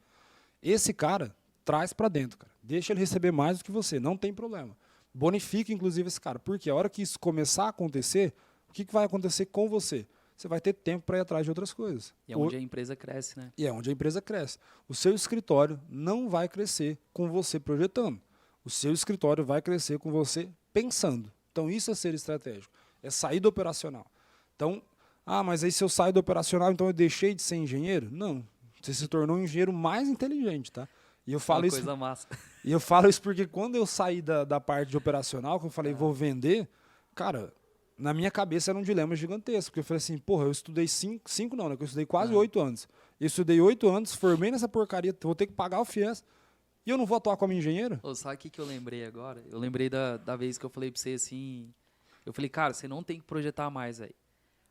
Esse cara, traz para dentro, cara. Deixa ele receber mais do que você, não tem problema. Bonifica, inclusive, esse cara. Porque a hora que isso começar a acontecer, o que vai acontecer com você? Você vai ter tempo para ir atrás de outras coisas. E é onde a empresa cresce, né? E é onde a empresa cresce. O seu escritório não vai crescer com você projetando. O seu escritório vai crescer com você pensando. Então, isso é ser estratégico. é sair do operacional. Então, mas aí se eu saio do operacional, então eu deixei de ser engenheiro? Não, você se tornou um engenheiro mais inteligente, tá? E eu falo isso, coisa massa. e eu falo isso porque quando eu saí da parte de operacional, que eu falei, vou vender, cara, na minha cabeça era um dilema gigantesco, porque eu falei assim, porra, eu estudei 5 não, né? Eu estudei quase 8 anos. Eu estudei 8 anos, formei nessa porcaria, vou ter que pagar o FIES, e eu não vou atuar como engenheiro? Ô, sabe o que eu lembrei agora? Eu lembrei da vez que eu falei pra você assim, eu falei, cara, você não tem que projetar mais, velho.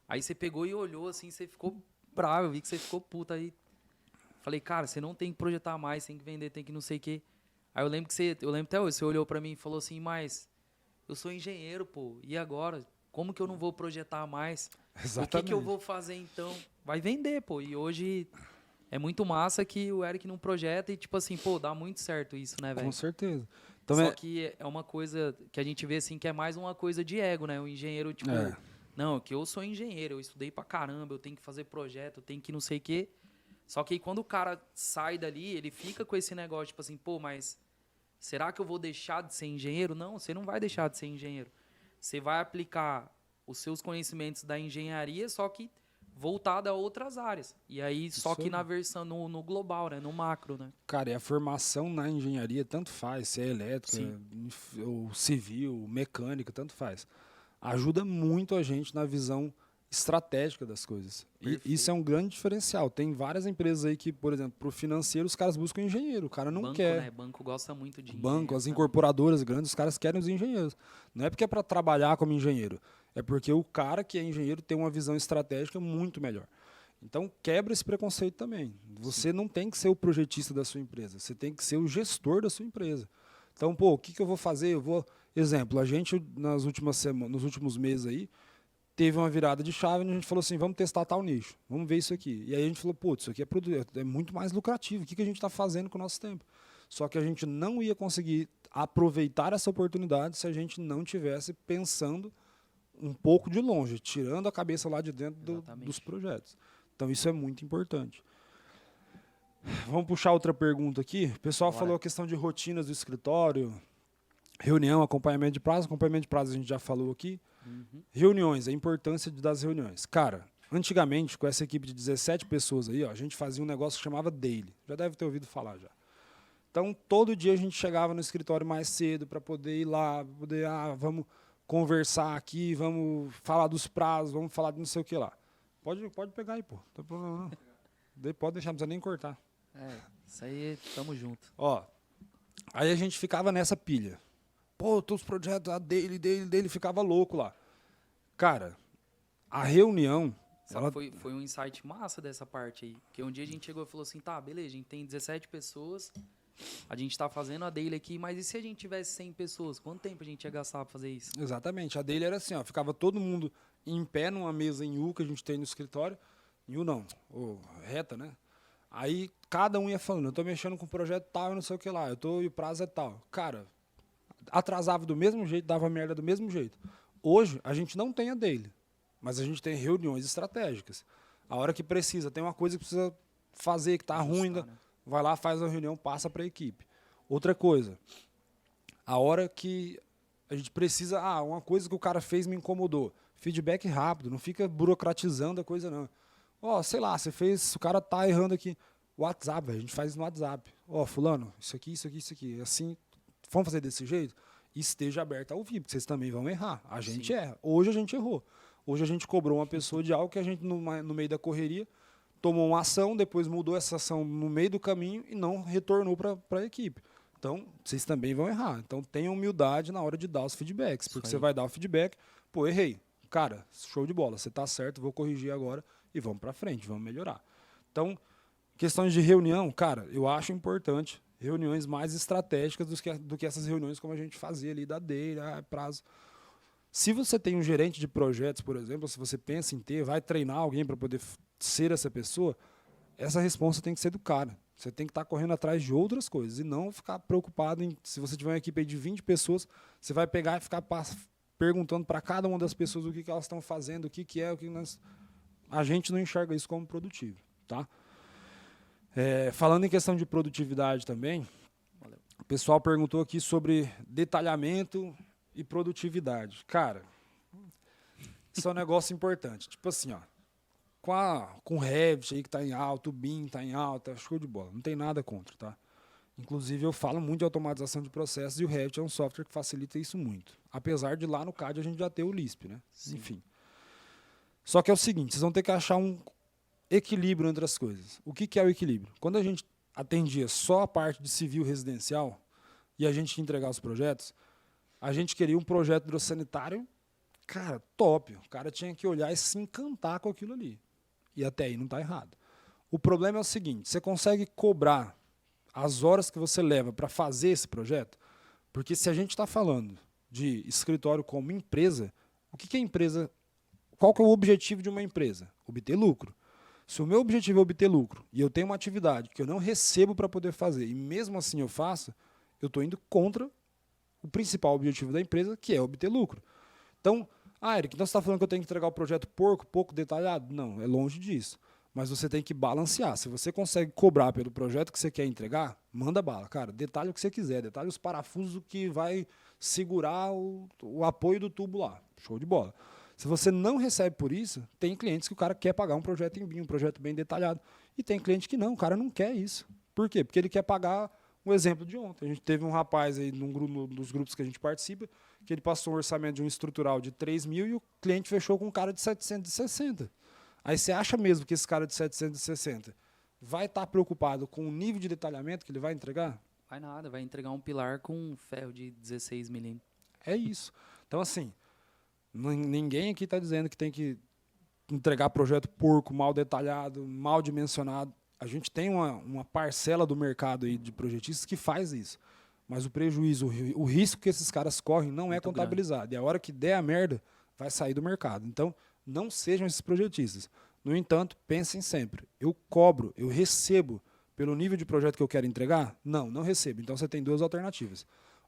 Aí você pegou e olhou assim, você ficou bravo, eu vi que você ficou puta aí. Falei, cara, você não tem que projetar mais, tem que vender, tem que não sei o quê. Aí eu lembro até hoje, você olhou pra mim e falou assim, mas eu sou engenheiro, pô, e agora? Como que eu não vou projetar mais? Exatamente. O que eu vou fazer então? Vai vender, pô. E hoje é muito massa que o Eric não projeta e, tipo assim, pô, dá muito certo isso, né, velho? Com certeza. Então, Só que é uma coisa que a gente vê, assim, que é mais uma coisa de ego, né? O engenheiro, tipo, não, que eu sou engenheiro, eu estudei pra caramba, eu tenho que fazer projeto, eu tenho que não sei o quê. Só que aí quando o cara sai dali, ele fica com esse negócio, tipo assim, pô, mas será que eu vou deixar de ser engenheiro? Não, você não vai deixar de ser engenheiro. Você vai aplicar os seus conhecimentos da engenharia, só que voltado a outras áreas. E aí, só que na versão, no global, né? No macro, né? Cara, e a formação na engenharia, tanto faz, se é elétrica, ou civil, mecânica, tanto faz. Ajuda muito a gente na visão estratégica das coisas. E isso é um grande diferencial. Tem várias empresas aí que, por exemplo, para o financeiro, os caras buscam engenheiro. O cara não quer. Né? Banco gosta muito de banco, as incorporadoras grandes, os caras querem os engenheiros. Não é porque é para trabalhar como engenheiro. É porque o cara que é engenheiro tem uma visão estratégica muito melhor. Então, quebra esse preconceito também. Você não tem que ser o projetista da sua empresa. Você tem que ser o gestor da sua empresa. Então, pô, o que eu vou fazer? Exemplo, a gente, nas últimas semanas, nos últimos meses aí, teve uma virada de chave e a gente falou assim, vamos testar tal nicho, vamos ver isso aqui. E aí a gente falou, putz, isso aqui é muito mais lucrativo, o que a gente está fazendo com o nosso tempo? Só que a gente não ia conseguir aproveitar essa oportunidade se a gente não tivesse pensando um pouco de longe, tirando a cabeça lá de dentro dos projetos. Então isso é muito importante. Vamos puxar outra pergunta aqui. O pessoal falou a questão de rotinas do escritório, reunião, acompanhamento de prazo. Acompanhamento de prazo a gente já falou aqui. Reuniões, a importância das reuniões. Cara, antigamente, com essa equipe de 17 pessoas aí, ó, a gente fazia um negócio que chamava daily. Já deve ter ouvido falar já. Então, todo dia a gente chegava no escritório mais cedo para poder ir lá, vamos conversar aqui, vamos falar dos prazos, vamos falar de não sei o que lá. Pode pegar aí, pô. Não tem problema não. Pode deixar, não precisa nem cortar. Isso aí, tamo junto. Ó, aí a gente ficava nessa pilha. Pô, todos os projetos, dele, ficava louco lá. Cara, a reunião... Foi um insight massa dessa parte aí. Porque um dia a gente chegou e falou assim, tá, beleza, a gente tem 17 pessoas, a gente tá fazendo a daily aqui, mas e se a gente tivesse 100 pessoas? Quanto tempo a gente ia gastar pra fazer isso? Exatamente. A daily era assim, ó, ficava todo mundo em pé numa mesa em U que a gente tem no escritório. Em U não, reta, né? Aí cada um ia falando, eu tô mexendo com o projeto tal e não sei o que lá, e o prazo é tal. Cara, atrasava do mesmo jeito, dava merda do mesmo jeito. Hoje, a gente não tem a daily, mas a gente tem reuniões estratégicas. A hora que precisa, tem uma coisa que precisa fazer, que está ruim, né? Vai lá, faz a reunião, passa para a equipe. Outra coisa, a hora que a gente precisa, uma coisa que o cara fez me incomodou. Feedback rápido, não fica burocratizando a coisa, não. Sei lá, você fez, o cara tá errando aqui. WhatsApp, a gente faz no WhatsApp. Fulano, isso aqui. Assim, vamos fazer desse jeito? Esteja aberto a ouvir, porque vocês também vão errar. A gente erra. Hoje a gente errou. Hoje a gente cobrou uma pessoa de algo que a gente, no meio da correria, tomou uma ação, depois mudou essa ação no meio do caminho e não retornou para a equipe. Então, vocês também vão errar. Então, tenham humildade na hora de dar os feedbacks, porque você vai dar o feedback, pô, errei. Cara, show de bola, você está certo, vou corrigir agora e vamos para frente, vamos melhorar. Então, questões de reunião, cara, eu acho importante reuniões mais estratégicas do que essas reuniões como a gente fazia ali da daily, prazo. Se você tem um gerente de projetos, por exemplo, se você pensa em vai treinar alguém para poder ser essa pessoa, essa resposta tem que ser do cara. Você tem que estar correndo atrás de outras coisas e não ficar preocupado em, se você tiver uma equipe aí de 20 pessoas, você vai pegar e ficar perguntando para cada uma das pessoas o que elas estão fazendo, o que é, o que nós... A gente não enxerga isso como produtivo, tá? Falando em questão de produtividade também, o pessoal perguntou aqui sobre detalhamento e produtividade. Cara, Isso é um negócio importante. Tipo assim, ó, com o Revit aí que tá em alta, o BIM tá em alta, show de bola. Não tem nada contra, tá? Inclusive, eu falo muito de automatização de processos e o Revit é um software que facilita isso muito. Apesar de lá no CAD a gente já ter o Lisp, né? Sim. Enfim. Só que é o seguinte, vocês vão ter que achar um equilíbrio entre as coisas. O que é o equilíbrio? Quando a gente atendia só a parte de civil residencial e a gente ia entregar os projetos, a gente queria um projeto hidrossanitário, cara, top. O cara tinha que olhar e se encantar com aquilo ali. E até aí não está errado. O problema é o seguinte, você consegue cobrar as horas que você leva para fazer esse projeto? Porque se a gente está falando de escritório como empresa, o que é empresa? Qual que é o objetivo de uma empresa? Obter lucro. Se o meu objetivo é obter lucro e eu tenho uma atividade que eu não recebo para poder fazer e mesmo assim eu faço, eu estou indo contra o principal objetivo da empresa, que é obter lucro. Então, Eric, então você está falando que eu tenho que entregar o projeto pouco detalhado? Não, é longe disso. Mas você tem que balancear. Se você consegue cobrar pelo projeto que você quer entregar, manda bala. Cara, detalhe o que você quiser. Detalhe os parafusos que vai segurar o apoio do tubo lá. Show de bola. Se você não recebe por isso, tem clientes que o cara quer pagar um projeto em BIM, um projeto bem detalhado. E tem cliente que não, o cara não quer isso. Por quê? Porque ele quer pagar um exemplo de ontem. A gente teve um rapaz aí num dos grupos que a gente participa, que ele passou um orçamento de um estrutural de 3 mil e o cliente fechou com um cara de 760. Aí você acha mesmo que esse cara de 760 vai estar preocupado com o nível de detalhamento que ele vai entregar? Vai nada, vai entregar um pilar com um ferro de 16 milímetros. É isso. Então, assim, ninguém aqui está dizendo que tem que entregar projeto porco, mal detalhado, mal dimensionado. A gente tem uma parcela do mercado aí de projetistas que faz isso. Mas o prejuízo, o risco que esses caras correm não é contabilizado. E a hora que der a merda, vai sair do mercado. Então, não sejam esses projetistas. No entanto, pensem sempre. Eu cobro, eu recebo pelo nível de projeto que eu quero entregar? Não, não recebo. Então, você tem duas alternativas.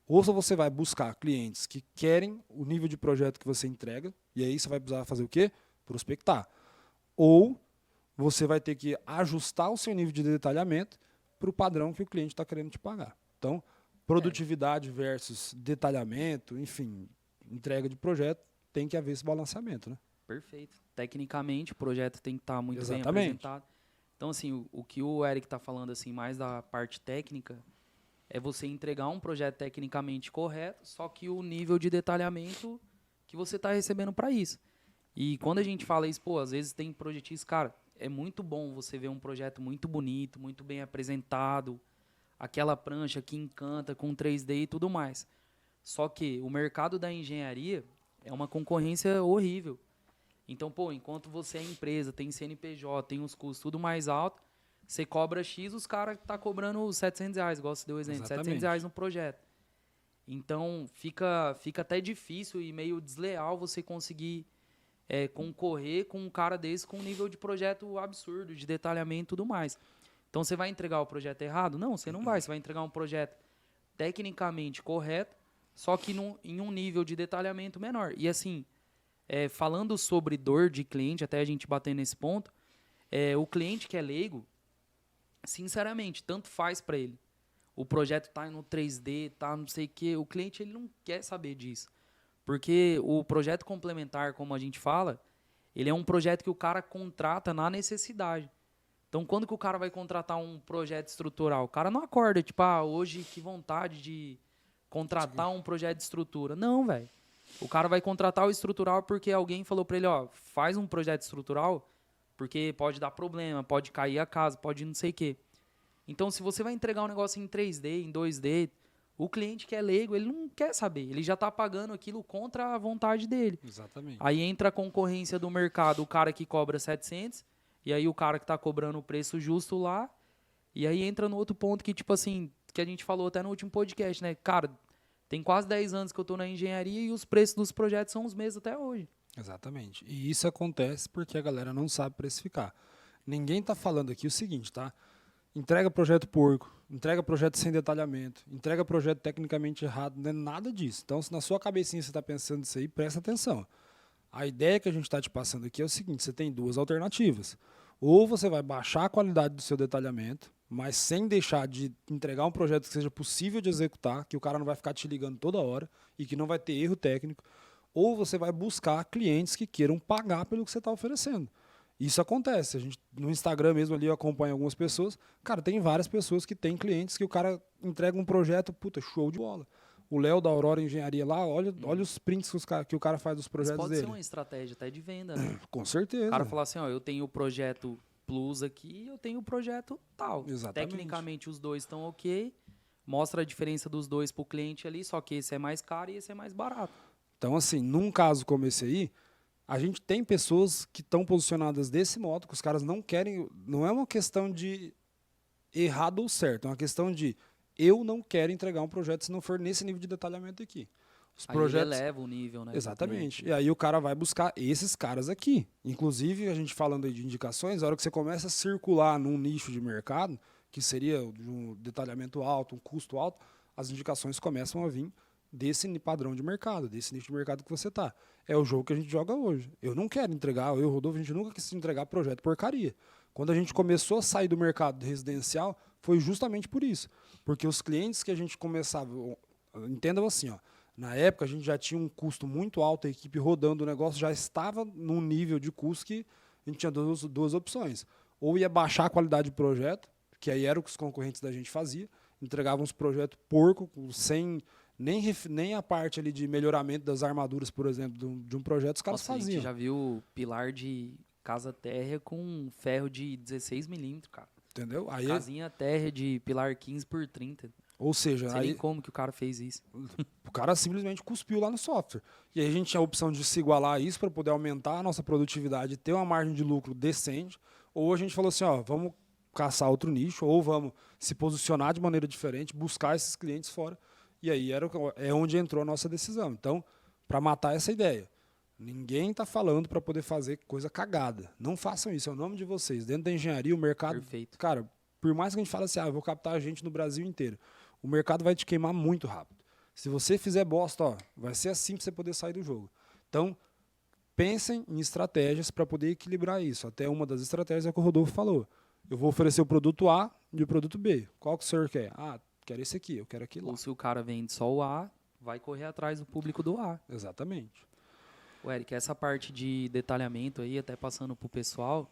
Ou você vai buscar clientes que querem o nível de projeto que você entrega, e aí você vai precisar fazer o quê? Prospectar. Ou você vai ter que ajustar o seu nível de detalhamento para o padrão que o cliente está querendo te pagar. Então, produtividade versus detalhamento, enfim, entrega de projeto, tem que haver esse balanceamento, né? Perfeito. Tecnicamente, o projeto tem que estar muito bem Exatamente. apresentado. Então, assim, o que o Eric está falando assim, mais da parte técnica é você entregar um projeto tecnicamente correto, só que o nível de detalhamento que você está recebendo para isso. E quando a gente fala isso, pô, às vezes tem projetistas, cara, é muito bom você ver um projeto muito bonito, muito bem apresentado, aquela prancha que encanta com 3D e tudo mais. Só que o mercado da engenharia é uma concorrência horrível. Então, pô, enquanto você é empresa, tem CNPJ, tem os custos tudo mais alto, você cobra X, os caras tá cobrando R$700, igual você deu o exemplo, Exatamente. R$700 no projeto. Então, fica até difícil e meio desleal você conseguir concorrer com um cara desse com um nível de projeto absurdo, de detalhamento e tudo mais. Então, você vai entregar o projeto errado? Não, você não vai. Você vai entregar um projeto tecnicamente correto, só que em um nível de detalhamento menor. E assim, falando sobre dor de cliente, até a gente bater nesse ponto, o cliente que é leigo, sinceramente, tanto faz para ele. O projeto tá no 3D, tá não sei o quê. O cliente ele não quer saber disso. Porque o projeto complementar, como a gente fala, ele é um projeto que o cara contrata na necessidade. Então, quando que o cara vai contratar um projeto estrutural? O cara não acorda, tipo, hoje que vontade de contratar um projeto de estrutura. Não, velho. O cara vai contratar o estrutural porque alguém falou para ele, ó, faz um projeto estrutural porque pode dar problema, pode cair a casa, pode não sei o quê. Então, se você vai entregar um negócio em 3D, em 2D, o cliente que é leigo, ele não quer saber. Ele já está pagando aquilo contra a vontade dele. Exatamente. Aí entra a concorrência do mercado, o cara que cobra 700, e aí o cara que está cobrando o preço justo lá, e aí entra no outro ponto que, tipo assim, que a gente falou até no último podcast, né? Cara, tem quase 10 anos que eu estou na engenharia e os preços dos projetos são os mesmos até hoje. Exatamente. E isso acontece porque a galera não sabe precificar. Ninguém está falando aqui o seguinte, tá? Entrega projeto porco, entrega projeto sem detalhamento, entrega projeto tecnicamente errado, não é nada disso. Então, se na sua cabecinha você está pensando isso aí, presta atenção. A ideia que a gente está te passando aqui é o seguinte, você tem duas alternativas. Ou você vai baixar a qualidade do seu detalhamento, mas sem deixar de entregar um projeto que seja possível de executar, que o cara não vai ficar te ligando toda hora e que não vai ter erro técnico. ou você vai buscar clientes que queiram pagar pelo que você está oferecendo. Isso acontece. A gente, no Instagram mesmo ali eu acompanho algumas pessoas. Cara, tem várias pessoas que têm clientes que o cara entrega um projeto, puta, show de bola. O Léo da Aurora Engenharia lá, olha os prints que o cara faz dos Mas projetos pode dele. ser uma estratégia até de venda, né? Com O certeza. cara falar assim, ó, eu tenho o projeto Plus aqui e eu tenho o projeto tal. Exatamente. Tecnicamente os dois estão ok, mostra a diferença dos dois pro cliente ali, só que esse é mais caro e esse é mais barato. Então, assim, num caso como esse aí, a gente tem pessoas que estão posicionadas desse modo, que os caras não querem. Não é uma questão de errado ou certo, é uma questão de eu não quero entregar um projeto se não for nesse nível de detalhamento aqui. Os Aí projetos. ele eleva o nível, né? do Exatamente. cliente. E aí o cara vai buscar esses caras aqui. Inclusive, a gente falando aí de indicações, a hora que você começa a circular num nicho de mercado, que seria de um detalhamento alto, um custo alto, as indicações começam a vir desse padrão de mercado, desse nicho de mercado que você está. É o jogo que a gente joga hoje. Eu não quero entregar, eu, Rodolfo, a gente nunca quis entregar projeto porcaria. Quando a gente começou a sair do mercado residencial, foi justamente por isso. Porque os clientes que a gente começava, entendam assim, ó, na época a gente já tinha um custo muito alto, a equipe rodando o negócio já estava num nível de custo que a gente tinha duas opções. Ou ia baixar a qualidade do projeto, que aí era o que os concorrentes da gente faziam, entregavam uns projetos porco, sem nem a parte ali de melhoramento das armaduras, por exemplo, de um projeto, os caras Nossa, a faziam. gente já viu pilar de casa térrea com ferro de 16 milímetros, cara. Entendeu? Aí, Casinha térrea de pilar 15 por 30. ou seja, Não sei aí nem como que o cara fez isso. o cara simplesmente cuspiu lá no software. E aí a gente tinha a opção de se igualar a isso para poder aumentar a nossa produtividade e ter uma margem de lucro decente, ou a gente falou assim, ó, vamos caçar outro nicho, ou vamos se posicionar de maneira diferente, buscar esses clientes fora. E aí é onde entrou a nossa decisão. Então, para matar essa ideia, ninguém está falando para poder fazer coisa cagada. Não façam isso, é o nome de vocês. Dentro da engenharia, o mercado... Perfeito. Cara, por mais que a gente fale assim, eu vou captar a gente no Brasil inteiro, o mercado vai te queimar muito rápido. Se você fizer bosta, ó, vai ser assim para você poder sair do jogo. Então, pensem em estratégias para poder equilibrar isso. Até uma das estratégias é o que o Rodolfo falou. Eu vou oferecer o produto A e o produto B. Qual que o senhor quer? Ah, quero esse aqui, eu quero aquilo lá. Ou se o cara vende só o A, vai correr atrás do público do A. Exatamente. O Eric, essa parte de detalhamento aí, até passando pro pessoal,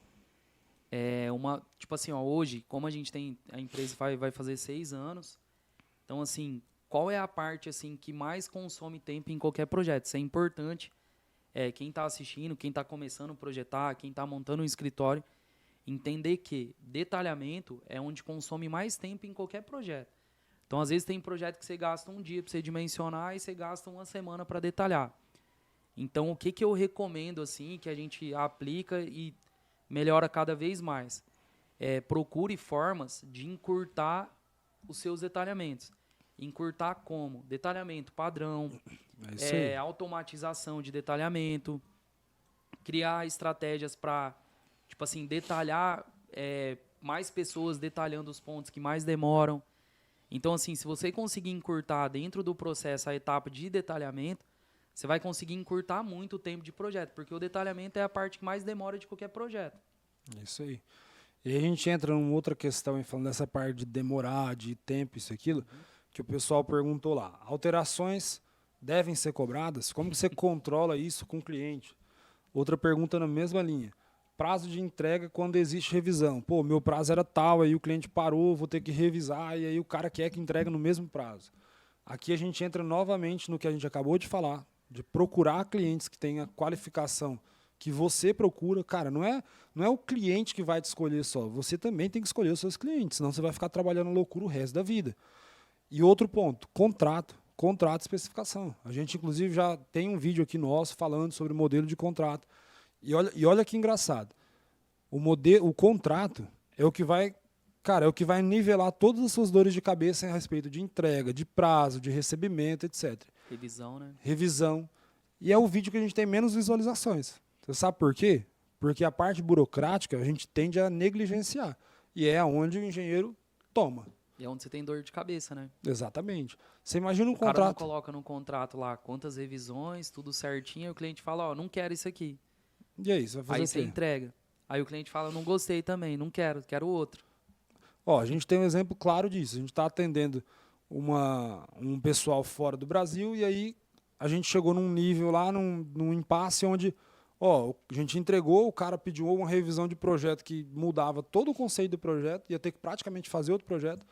é uma, tipo assim, ó, hoje, como a gente tem, a empresa vai fazer 6 anos, então assim, qual é a parte assim que mais consome tempo em qualquer projeto? Isso é importante. Quem está assistindo, quem está começando a projetar, quem está montando um escritório, entender que detalhamento é onde consome mais tempo em qualquer projeto. Então, às vezes, tem projeto que você gasta um dia para você dimensionar e você gasta uma semana para detalhar. Então, o que eu recomendo, assim, que a gente aplica e melhora cada vez mais? Procure formas de encurtar os seus detalhamentos. Encurtar como? Detalhamento padrão, É isso aí. automatização de detalhamento, criar estratégias para, tipo assim, detalhar, mais pessoas detalhando os pontos que mais demoram. Então, assim, se você conseguir encurtar dentro do processo a etapa de detalhamento, você vai conseguir encurtar muito o tempo de projeto, porque o detalhamento é a parte que mais demora de qualquer projeto. É isso aí. E aí a gente entra numa outra questão, falando dessa parte de demorar, de tempo, isso e aquilo, que o pessoal perguntou lá. Alterações devem ser cobradas? Como que você controla isso com o cliente? Outra pergunta na mesma linha. Prazo de entrega quando existe revisão. Pô, meu prazo era tal, aí o cliente parou, vou ter que revisar, e aí o cara quer que entregue no mesmo prazo. Aqui a gente entra novamente no que a gente acabou de falar, de procurar clientes que tenham a qualificação que você procura. Cara, não é o cliente que vai te escolher só, você também tem que escolher os seus clientes, senão você vai ficar trabalhando loucura o resto da vida. E outro ponto, contrato e especificação. A gente, inclusive, já tem um vídeo aqui nosso falando sobre o modelo de contrato. E olha que engraçado. O contrato é o que vai, cara, é o que vai nivelar todas as suas dores de cabeça a respeito de entrega, de prazo, de recebimento, etc. Revisão, né? Revisão. E é o vídeo que a gente tem menos visualizações. Você sabe por quê? Porque a parte burocrática a gente tende a negligenciar. E é onde o engenheiro toma. E é onde você tem dor de cabeça, né? Exatamente. Você imagina um O cara não contrato. coloca no contrato lá quantas revisões, tudo certinho, e o cliente fala, ó, não quero isso aqui. E aí, você vai fazer Aí o você quê? entrega. Aí o cliente fala, não gostei também, não quero, quero outro. Ó, a gente tem um exemplo claro disso. A gente está atendendo um pessoal fora do Brasil e aí a gente chegou num nível lá, num impasse onde, ó, a gente entregou, o cara pediu uma revisão de projeto que mudava todo o conceito do projeto, ia ter que praticamente fazer outro projeto.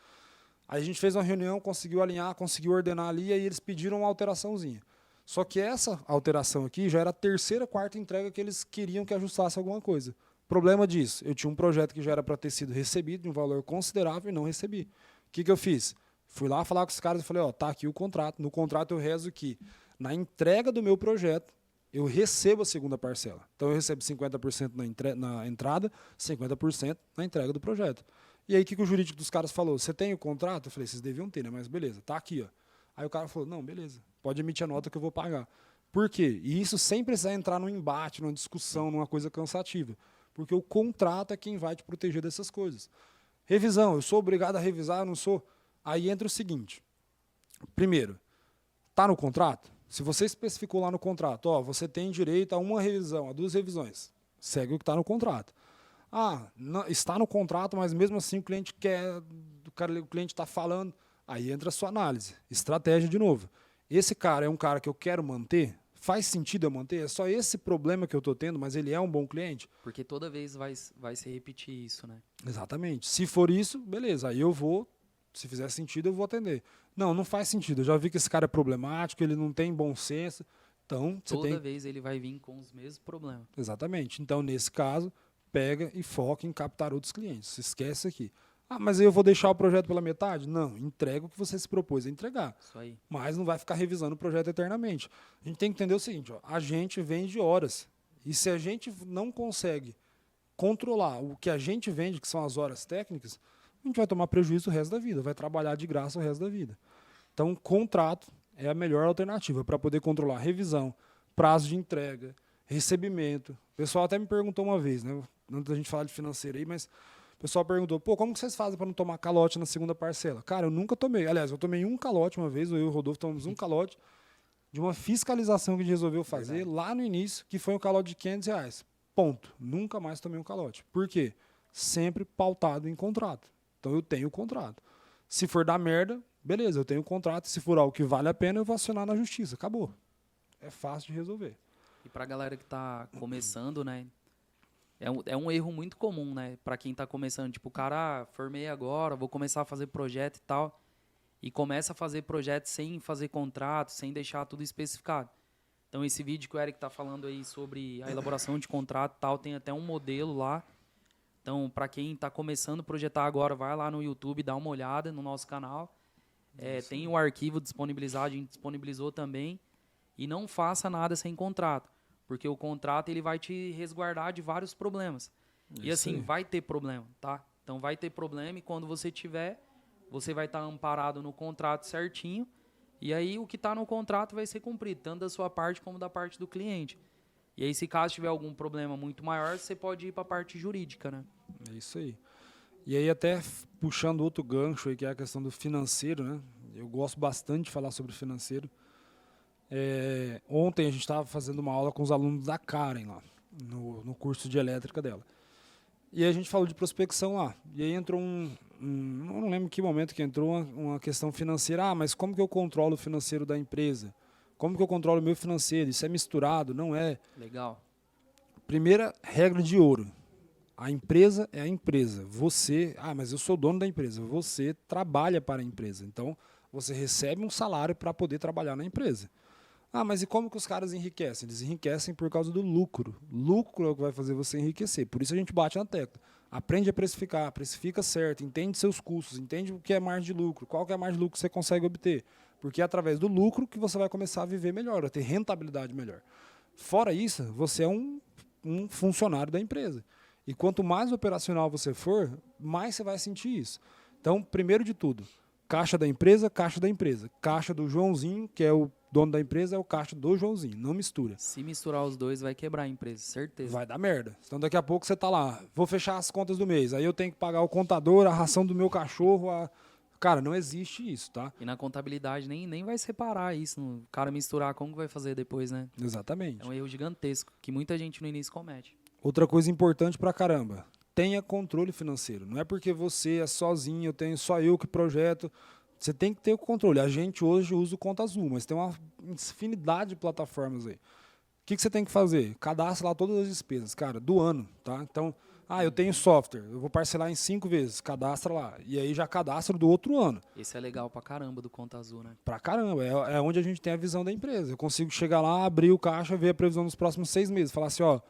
Aí a gente fez uma reunião, conseguiu alinhar, conseguiu ordenar ali, e aí eles pediram uma alteraçãozinha. Só que essa alteração aqui já era a terceira, quarta entrega que eles queriam que ajustasse alguma coisa. Problema disso, eu tinha um projeto que já era para ter sido recebido de um valor considerável e não recebi. O que eu fiz? Fui lá falar com os caras e falei, ó, tá aqui o contrato. No contrato eu rezo que na entrega do meu projeto eu recebo a segunda parcela. Então eu recebo 50% na entrada, 50% na entrega do projeto. E aí o que o jurídico dos caras falou? Você tem o contrato? Eu falei, vocês deviam ter, né? Mas beleza, tá aqui, ó. Aí o cara falou, não, beleza, pode emitir a nota que eu vou pagar. Por quê? E isso sem precisar entrar num embate, numa discussão, numa coisa cansativa. Porque o contrato é quem vai te proteger dessas coisas. Revisão, eu sou obrigado a revisar, eu não sou? Aí entra o seguinte. Primeiro, está no contrato? Se você especificou lá no contrato, ó, você tem direito a uma revisão, a 2 revisões, segue o que está no contrato. Ah, não, está no contrato, mas mesmo assim o cliente quer, o cliente está falando, aí entra a sua análise. Estratégia de novo. Esse cara é um cara que eu quero manter? Faz sentido eu manter? É só esse problema que eu estou tendo, mas ele é um bom cliente? Porque toda vez vai se repetir isso, né? Exatamente. Se for isso, beleza, aí eu vou, se fizer sentido, eu vou atender. Não, não faz sentido. Eu já vi que esse cara é problemático, ele não tem bom senso. Então, você toda vez ele vai vir com os mesmos problemas. Exatamente. Então, nesse caso, pega e foca em captar outros clientes. Se esquece aqui. Ah, mas eu vou deixar o projeto pela metade? Não, entrega o que você se propôs a entregar. Isso aí. Mas não vai ficar revisando o projeto eternamente. A gente tem que entender o seguinte, ó, a gente vende horas. E se a gente não consegue controlar o que a gente vende, que são as horas técnicas, a gente vai tomar prejuízo o resto da vida, vai trabalhar de graça o resto da vida. Então, contrato é a melhor alternativa para poder controlar revisão, prazo de entrega, recebimento. O pessoal até me perguntou uma vez, né, antes da gente falar de financeiro aí, mas o pessoal perguntou, pô, como que vocês fazem para não tomar calote na segunda parcela? Cara, eu nunca tomei. Aliás, eu tomei um calote uma vez, eu e o Rodolfo tomamos um calote de uma fiscalização que a gente resolveu fazer lá no início, que foi um calote de R$500. Ponto. Nunca mais tomei um calote. Por quê? Sempre pautado em contrato. Então eu tenho o contrato. Se for dar merda, beleza, eu tenho o contrato. Se for algo que vale a pena, eu vou acionar na justiça. Acabou. É fácil de resolver. E pra galera que tá começando, né? É um erro muito comum, né? Pra quem tá começando. Tipo, o cara, formei agora, vou começar a fazer projeto e tal. E começa a fazer projeto sem fazer contrato, sem deixar tudo especificado. Então, esse vídeo que o Eric tá falando aí sobre a elaboração de contrato e tal, tem até um modelo lá. Então, para quem está começando a projetar agora, vai lá no YouTube, dá uma olhada no nosso canal. Tem o arquivo disponibilizado, a gente disponibilizou também. E não faça nada sem contrato, porque o contrato ele vai te resguardar de vários problemas. E assim, vai ter problema, tá? Então, vai ter problema e quando você tiver, você vai estar amparado no contrato certinho. E aí, o que está no contrato vai ser cumprido, tanto da sua parte como da parte do cliente. E aí, se caso tiver algum problema muito maior, você pode ir para a parte jurídica, né? É isso aí. E aí, até puxando outro gancho aí, que é a questão do financeiro, né? Eu gosto bastante de falar sobre financeiro. Ontem a gente estava fazendo uma aula com os alunos da Karen lá, no curso de elétrica dela. E aí a gente falou de prospecção lá. E aí entrou não lembro em que momento que entrou uma questão financeira. Ah, mas como que eu controlo o financeiro da empresa? Como que eu controlo o meu financeiro? Isso é misturado? Não é. Legal. Primeira regra de ouro. A empresa é a empresa. Você... Ah, mas eu sou dono da empresa. Você trabalha para a empresa. Então, você recebe um salário para poder trabalhar na empresa. Ah, mas e como que os caras enriquecem? Eles enriquecem por causa do lucro. Lucro é o que vai fazer você enriquecer. Por isso a gente bate na tecla. Aprende a precificar, precifica certo, entende seus custos, entende o que é margem de lucro, qual que é a margem de lucro que você consegue obter. Porque é através do lucro que você vai começar a viver melhor, a ter rentabilidade melhor. Fora isso, você é um funcionário da empresa. E quanto mais operacional você for, mais você vai sentir isso. Então, primeiro de tudo, caixa da empresa, caixa da empresa. Caixa do Joãozinho, que é o dono da empresa, é o caixa do Joãozinho. Não mistura. Se misturar os dois, vai quebrar a empresa, certeza. Vai dar merda. Então, daqui a pouco você tá lá, vou fechar as contas do mês. Aí eu tenho que pagar o contador, a ração do meu cachorro. Cara, não existe isso, tá? E na contabilidade nem vai separar isso. O cara misturar, como que vai fazer depois, né? Exatamente. É um erro gigantesco, que muita gente no início comete. Outra coisa importante pra caramba. Tenha controle financeiro. Não é porque você é sozinho, eu tenho só eu que projeto. Você tem que ter o controle. A gente hoje usa o Conta Azul, mas tem uma infinidade de plataformas aí. O que você tem que fazer? Cadastra lá todas as despesas, cara, do ano, tá? Então, eu tenho software, eu vou parcelar em 5 vezes, cadastra lá. E aí já cadastra do outro ano. Esse é legal pra caramba do Conta Azul, né? Pra caramba, é onde a gente tem a visão da empresa. Eu consigo chegar lá, abrir o caixa, ver a previsão dos próximos 6 meses. Falar assim, ó,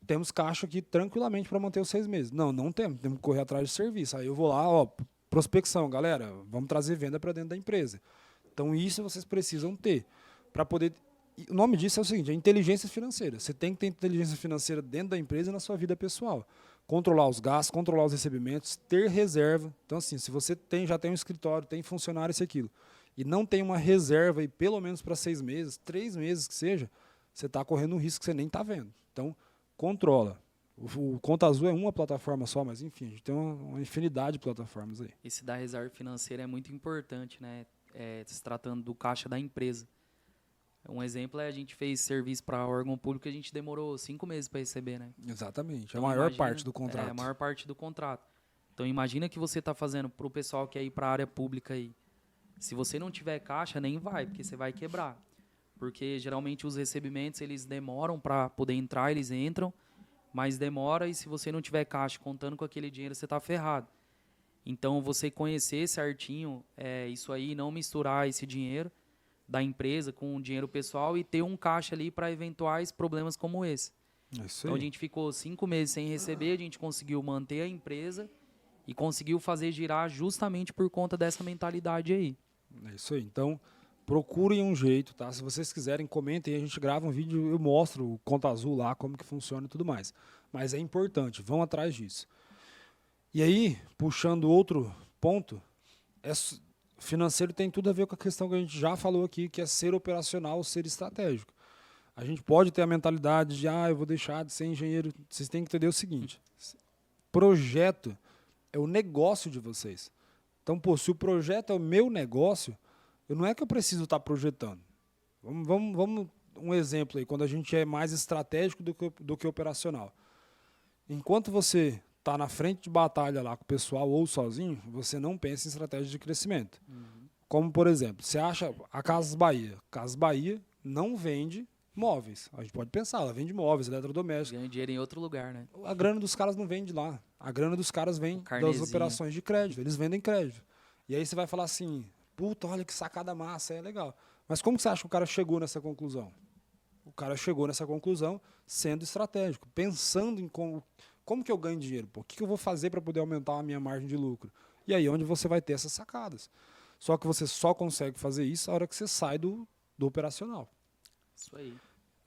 temos caixa aqui tranquilamente para manter os 6 meses. Não temos que correr atrás de serviço. Aí eu vou lá, ó, prospecção, galera, vamos trazer venda para dentro da empresa. Então isso vocês precisam ter para poder. O nome disso é o seguinte, é inteligência financeira. Você tem que ter inteligência financeira dentro da empresa e na sua vida pessoal. Controlar os gastos, controlar os recebimentos, ter reserva. Então, assim, se você já tem um escritório, tem funcionário, isso e aquilo, e não tem uma reserva aí, pelo menos para 6 meses, 3 meses que seja, você está correndo um risco que você nem está vendo. Então, controla. O Conta Azul é uma plataforma só, mas enfim, a gente tem uma infinidade de plataformas aí. Esse da reserva financeira é muito importante, né? Se tratando do caixa da empresa. Um exemplo é a gente fez serviço para órgão público que a gente demorou 5 meses para receber, né? Exatamente, Então, a maior parte do contrato. É a maior parte do contrato. Então imagina que você está fazendo para o pessoal que é ir para a área pública aí. Se você não tiver caixa, nem vai, porque você vai quebrar. Porque geralmente os recebimentos eles demoram para poder entrar, eles entram, mas demora e se você não tiver caixa contando com aquele dinheiro, você está ferrado. Então você conhecer certinho isso aí, não misturar esse dinheiro da empresa com o dinheiro pessoal e ter um caixa ali para eventuais problemas como esse. Isso Então aí. a gente ficou 5 meses sem receber, a gente conseguiu manter a empresa e conseguiu fazer girar justamente por conta dessa mentalidade aí. É isso aí. Então, procurem um jeito, tá? Se vocês quiserem, comentem, a gente grava um vídeo, eu mostro o Conta Azul lá, como que funciona e tudo mais. Mas é importante, vão atrás disso. E aí, puxando outro ponto, financeiro tem tudo a ver com a questão que a gente já falou aqui, que é ser operacional, ser estratégico. A gente pode ter a mentalidade de, eu vou deixar de ser engenheiro. Vocês têm que entender o seguinte, projeto é o negócio de vocês. Então, se o projeto é o meu negócio, não é que eu preciso estar projetando. Vamos um exemplo aí, quando a gente é mais estratégico do que operacional. Enquanto você está na frente de batalha lá com o pessoal ou sozinho, você não pensa em estratégia de crescimento. Uhum. Como, por exemplo, você acha a Casas Bahia. Casas Bahia não vende móveis. A gente pode pensar, ela vende móveis, eletrodomésticos. Ganha dinheiro em outro lugar, né? A grana dos caras não vem de lá. A grana dos caras vem das operações de crédito. Eles vendem crédito. E aí você vai falar assim, puta, olha que sacada massa, é legal. Mas como você acha que o cara chegou nessa conclusão? O cara chegou nessa conclusão sendo estratégico, pensando em como que eu ganho dinheiro, o que eu vou fazer para poder aumentar a minha margem de lucro. E aí é onde você vai ter essas sacadas. Só que você só consegue fazer isso a hora que você sai do operacional. Isso aí.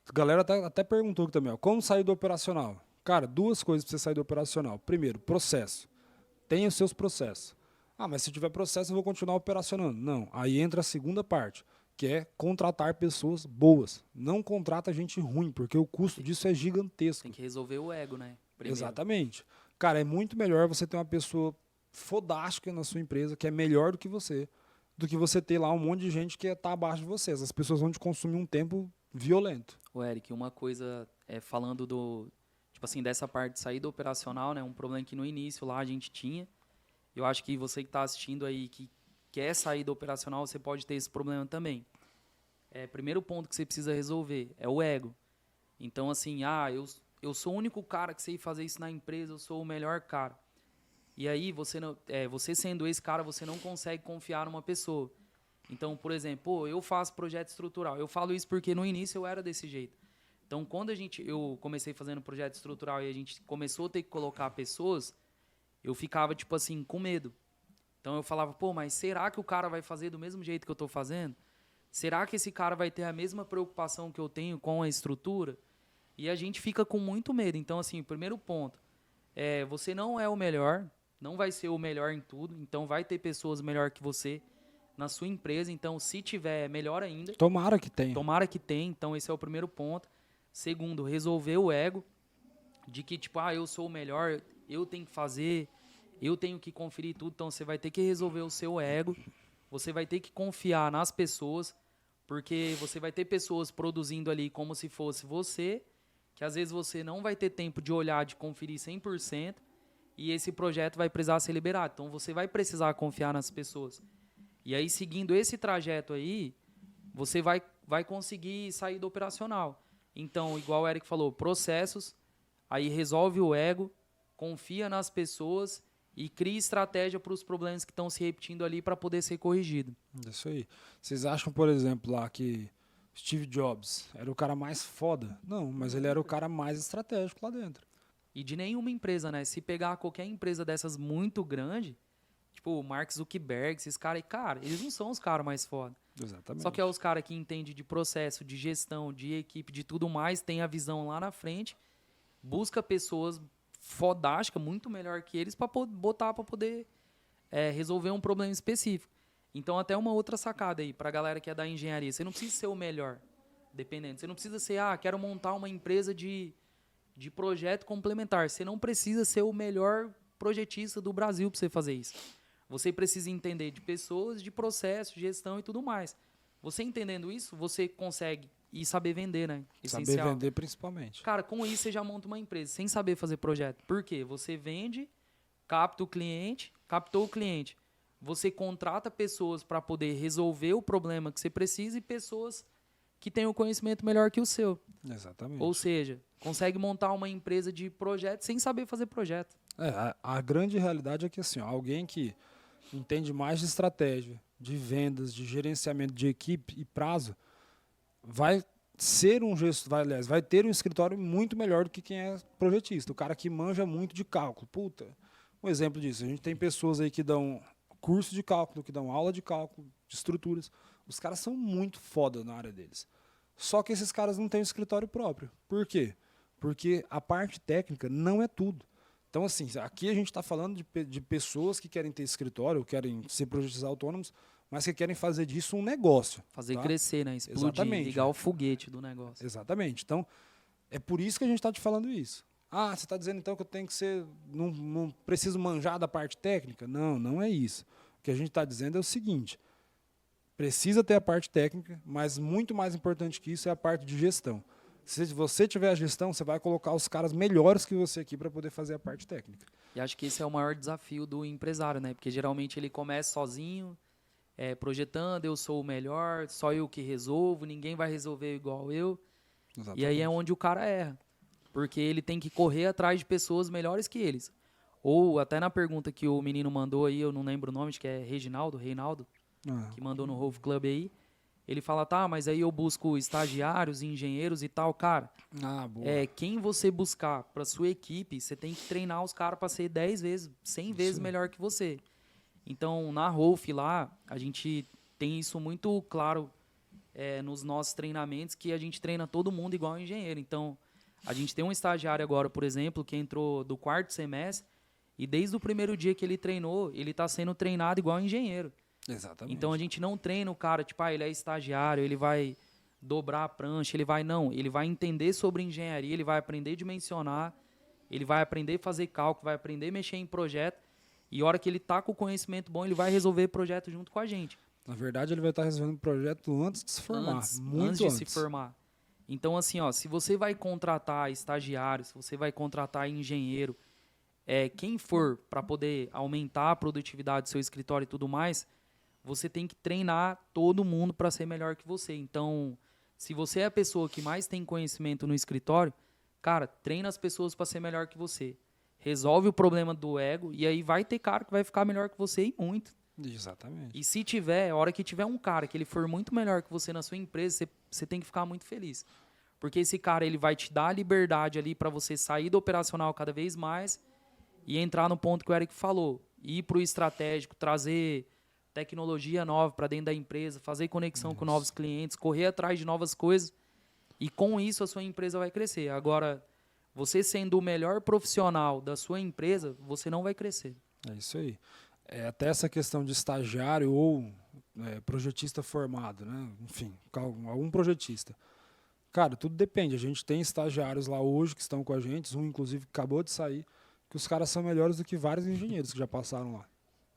A galera até perguntou aqui também, como sair do operacional? Cara, 2 coisas para você sair do operacional. Primeiro, processo. Tenha os seus processos. Mas se tiver processo, eu vou continuar operacionando. Não, aí entra a segunda parte, que é contratar pessoas boas. Não contrata gente ruim, porque o custo disso é gigantesco. Tem que resolver o ego, né? Primeiro. Exatamente. Cara, é muito melhor você ter uma pessoa fodástica na sua empresa, que é melhor do que você ter lá um monte de gente que está abaixo de você. As pessoas vão te consumir um tempo violento. O Eric, uma coisa, falando dessa parte de saída operacional, né? Um problema que no início lá a gente tinha. Eu acho que você que está assistindo aí, que quer sair do operacional, você pode ter esse problema também. Primeiro ponto que você precisa resolver é o ego. Então, assim, eu sou o único cara que sei fazer isso na empresa, eu sou o melhor cara. E aí, você sendo esse cara, você não consegue confiar numa pessoa. Então, por exemplo, eu faço projeto estrutural. Eu falo isso porque no início eu era desse jeito. Então, quando eu comecei fazendo projeto estrutural e a gente começou a ter que colocar pessoas, eu ficava, com medo. Então, eu falava, mas será que o cara vai fazer do mesmo jeito que eu estou fazendo? Será que esse cara vai ter a mesma preocupação que eu tenho com a estrutura? E a gente fica com muito medo. Então, assim, o primeiro ponto você não é o melhor, não vai ser o melhor em tudo, então vai ter pessoas melhor que você na sua empresa. Então, se tiver, melhor ainda. Tomara que tenha. Tomara que tenha. Então, esse é o primeiro ponto. Segundo, resolver o ego de que, eu sou o melhor, eu tenho que fazer, eu tenho que conferir tudo. Então, você vai ter que resolver o seu ego, você vai ter que confiar nas pessoas, porque você vai ter pessoas produzindo ali como se fosse você, que às vezes você não vai ter tempo de olhar, de conferir 100%, e esse projeto vai precisar ser liberado. Então, você vai precisar confiar nas pessoas. E aí, seguindo esse trajeto aí, você vai conseguir sair do operacional. Então, igual o Eric falou, processos, aí resolve o ego, confia nas pessoas e cria estratégia para os problemas que estão se repetindo ali para poder ser corrigido. Isso aí. Vocês acham, por exemplo, lá que Steve Jobs era o cara mais foda? Não, mas ele era o cara mais estratégico lá dentro. E de nenhuma empresa, né? Se pegar qualquer empresa dessas muito grande, tipo o Mark Zuckerberg, esses caras, cara, eles não são os caras mais foda. Exatamente. Só que é os caras que entendem de processo, de gestão, de equipe, de tudo mais, tem a visão lá na frente, busca pessoas fodásticas, muito melhor que eles, para botar para poder resolver um problema específico. Então, até uma outra sacada aí, para a galera que é da engenharia. Você não precisa ser o melhor, dependendo. Você não precisa ser, quero montar uma empresa de projeto complementar. Você não precisa ser o melhor projetista do Brasil para você fazer isso. Você precisa entender de pessoas, de processo, gestão e tudo mais. Você entendendo isso, você consegue e saber vender, né? Saber vender principalmente. Cara, com isso você já monta uma empresa, sem saber fazer projeto. Por quê? Você vende, capta o cliente, captou o cliente. Você contrata pessoas para poder resolver o problema que você precisa e pessoas que têm o conhecimento melhor que o seu. Exatamente. Ou seja, consegue montar uma empresa de projeto sem saber fazer projeto. A grande realidade é que assim, alguém que entende mais de estratégia, de vendas, de gerenciamento de equipe e prazo, vai ter um escritório muito melhor do que quem é projetista. O cara que manja muito de cálculo. Puta, um exemplo disso, a gente tem pessoas aí que dão curso de cálculo, que dão aula de cálculo, de estruturas. Os caras são muito foda na área deles. Só que esses caras não têm um escritório próprio. Por quê? Porque a parte técnica não é tudo. Então, assim, aqui a gente está falando de pessoas que querem ter escritório, querem ser projetistas autônomos, mas que querem fazer disso um negócio. Fazer tá? crescer, né? Explodir, Exatamente. ligar o foguete do negócio. Exatamente. Então, é por isso que a gente está te falando isso. Você está dizendo então que eu tenho que ser... Não preciso manjar da parte técnica? Não, não é isso. O que a gente está dizendo é o seguinte, precisa ter a parte técnica, mas muito mais importante que isso é a parte de gestão. Se você tiver a gestão, você vai colocar os caras melhores que você aqui para poder fazer a parte técnica. E acho que esse é o maior desafio do empresário, né? Porque geralmente ele começa sozinho, projetando, eu sou o melhor, só eu que resolvo, ninguém vai resolver igual eu. Exatamente. E aí é onde o cara erra. Porque ele tem que correr atrás de pessoas melhores que eles. Ou até na pergunta que o menino mandou aí, eu não lembro o nome, acho que é Reinaldo, que mandou no Rove Club aí. Ele fala, mas aí eu busco estagiários, engenheiros e tal. Cara, boa. Quem você buscar para sua equipe, você tem que treinar os caras para ser 10 vezes, 100 vezes melhor que você. Então, na Rolf lá, a gente tem isso muito claro nos nossos treinamentos, que a gente treina todo mundo igual engenheiro. Então, a gente tem um estagiário agora, por exemplo, que entrou do 4º semestre, e desde o primeiro dia que ele treinou, ele está sendo treinado igual engenheiro. Exatamente. Então, a gente não treina o cara, tipo, ele é estagiário, ele vai dobrar a prancha, ele vai entender sobre engenharia, ele vai aprender a dimensionar, ele vai aprender a fazer cálculo, vai aprender a mexer em projeto, e a hora que ele tá com o conhecimento bom, ele vai resolver projeto junto com a gente. Na verdade, ele vai estar resolvendo o projeto antes de se formar. Antes de se formar. Então, assim, se você vai contratar estagiário, se você vai contratar engenheiro, quem for para poder aumentar a produtividade do seu escritório e tudo mais, você tem que treinar todo mundo para ser melhor que você. Então, se você é a pessoa que mais tem conhecimento no escritório, cara, treina as pessoas para ser melhor que você. Resolve o problema do ego e aí vai ter cara que vai ficar melhor que você e muito. Exatamente. E se tiver, a hora que tiver um cara que ele for muito melhor que você na sua empresa, você tem que ficar muito feliz. Porque esse cara ele vai te dar a liberdade ali para você sair do operacional cada vez mais e entrar no ponto que o Eric falou. Ir para o estratégico, trazer tecnologia nova para dentro da empresa, fazer conexão com novos clientes, correr atrás de novas coisas. E com isso a sua empresa vai crescer. Agora, você sendo o melhor profissional da sua empresa, você não vai crescer. É isso aí. Até essa questão de estagiário ou projetista formado, né? Enfim, algum projetista. Cara, tudo depende. A gente tem estagiários lá hoje que estão com a gente, um inclusive que acabou de sair, que os caras são melhores do que vários engenheiros que já passaram lá.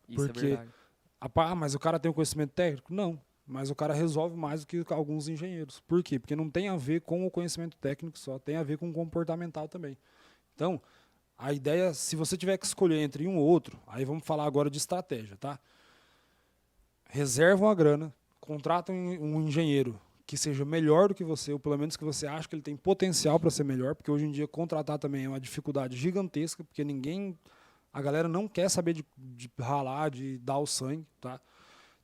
Isso Porque, é verdade. Mas o cara tem o conhecimento técnico? Não. Mas o cara resolve mais do que alguns engenheiros. Por quê? Porque não tem a ver com o conhecimento técnico só, tem a ver com o comportamental também. Então, a ideia, se você tiver que escolher entre um ou outro, aí vamos falar agora de estratégia, tá? reserva uma grana, contrata um engenheiro que seja melhor do que você, ou pelo menos que você acha que ele tem potencial para ser melhor, porque hoje em dia contratar também é uma dificuldade gigantesca, porque a galera não quer saber de ralar, de dar o sangue, tá?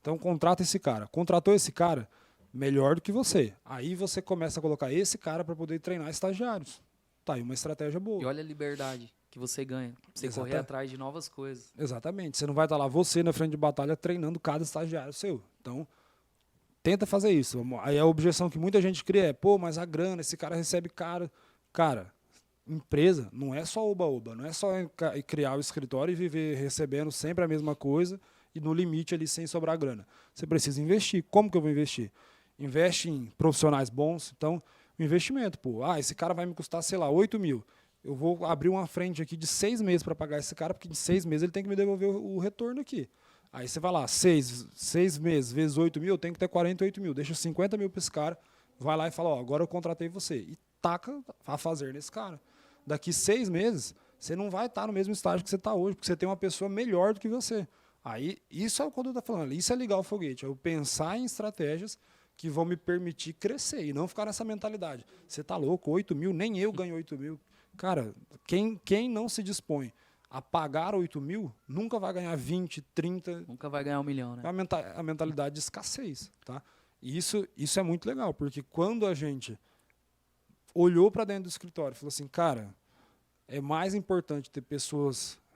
Então contrata esse cara. Contratou esse cara, melhor do que você. Aí você começa a colocar esse cara para poder treinar estagiários. Tá aí uma estratégia boa. E olha a liberdade que você ganha. Você correr atrás de novas coisas. Exatamente. Você não vai estar lá, você na frente de batalha, treinando cada estagiário seu. Então, tenta fazer isso. Aí a objeção que muita gente cria é, pô, mas a grana, esse cara recebe caro. Cara, empresa não é só oba-oba, não é só criar o escritório e viver recebendo sempre a mesma coisa e no limite ali sem sobrar grana. Você precisa investir. Como que eu vou investir? Investe em profissionais bons. Então, o investimento, pô. Ah, esse cara vai me custar, sei lá, 8 mil. Eu vou abrir uma frente aqui de 6 meses para pagar esse cara, porque de 6 meses ele tem que me devolver o retorno aqui. Aí você vai lá, 6 meses vezes 8 mil, eu tenho que ter 48 mil. Deixa 50 mil para esse cara, vai lá e fala, ó, agora eu contratei você. E taca a fazer nesse cara. Daqui 6 meses, você não vai estar no mesmo estágio que você está hoje, porque você tem uma pessoa melhor do que você. Aí, isso é o que eu estou falando, isso é ligar o foguete, é eu pensar em estratégias que vão me permitir crescer e não ficar nessa mentalidade. Você está louco, 8 mil, nem eu ganho 8 mil. Cara, quem não se dispõe a pagar 8 mil, nunca vai ganhar 20, 30. Nunca vai ganhar 1 milhão, né? É a mentalidade de escassez. Tá? E isso é muito legal, porque quando a gente olhou para dentro do escritório e falou assim, cara, é mais importante ter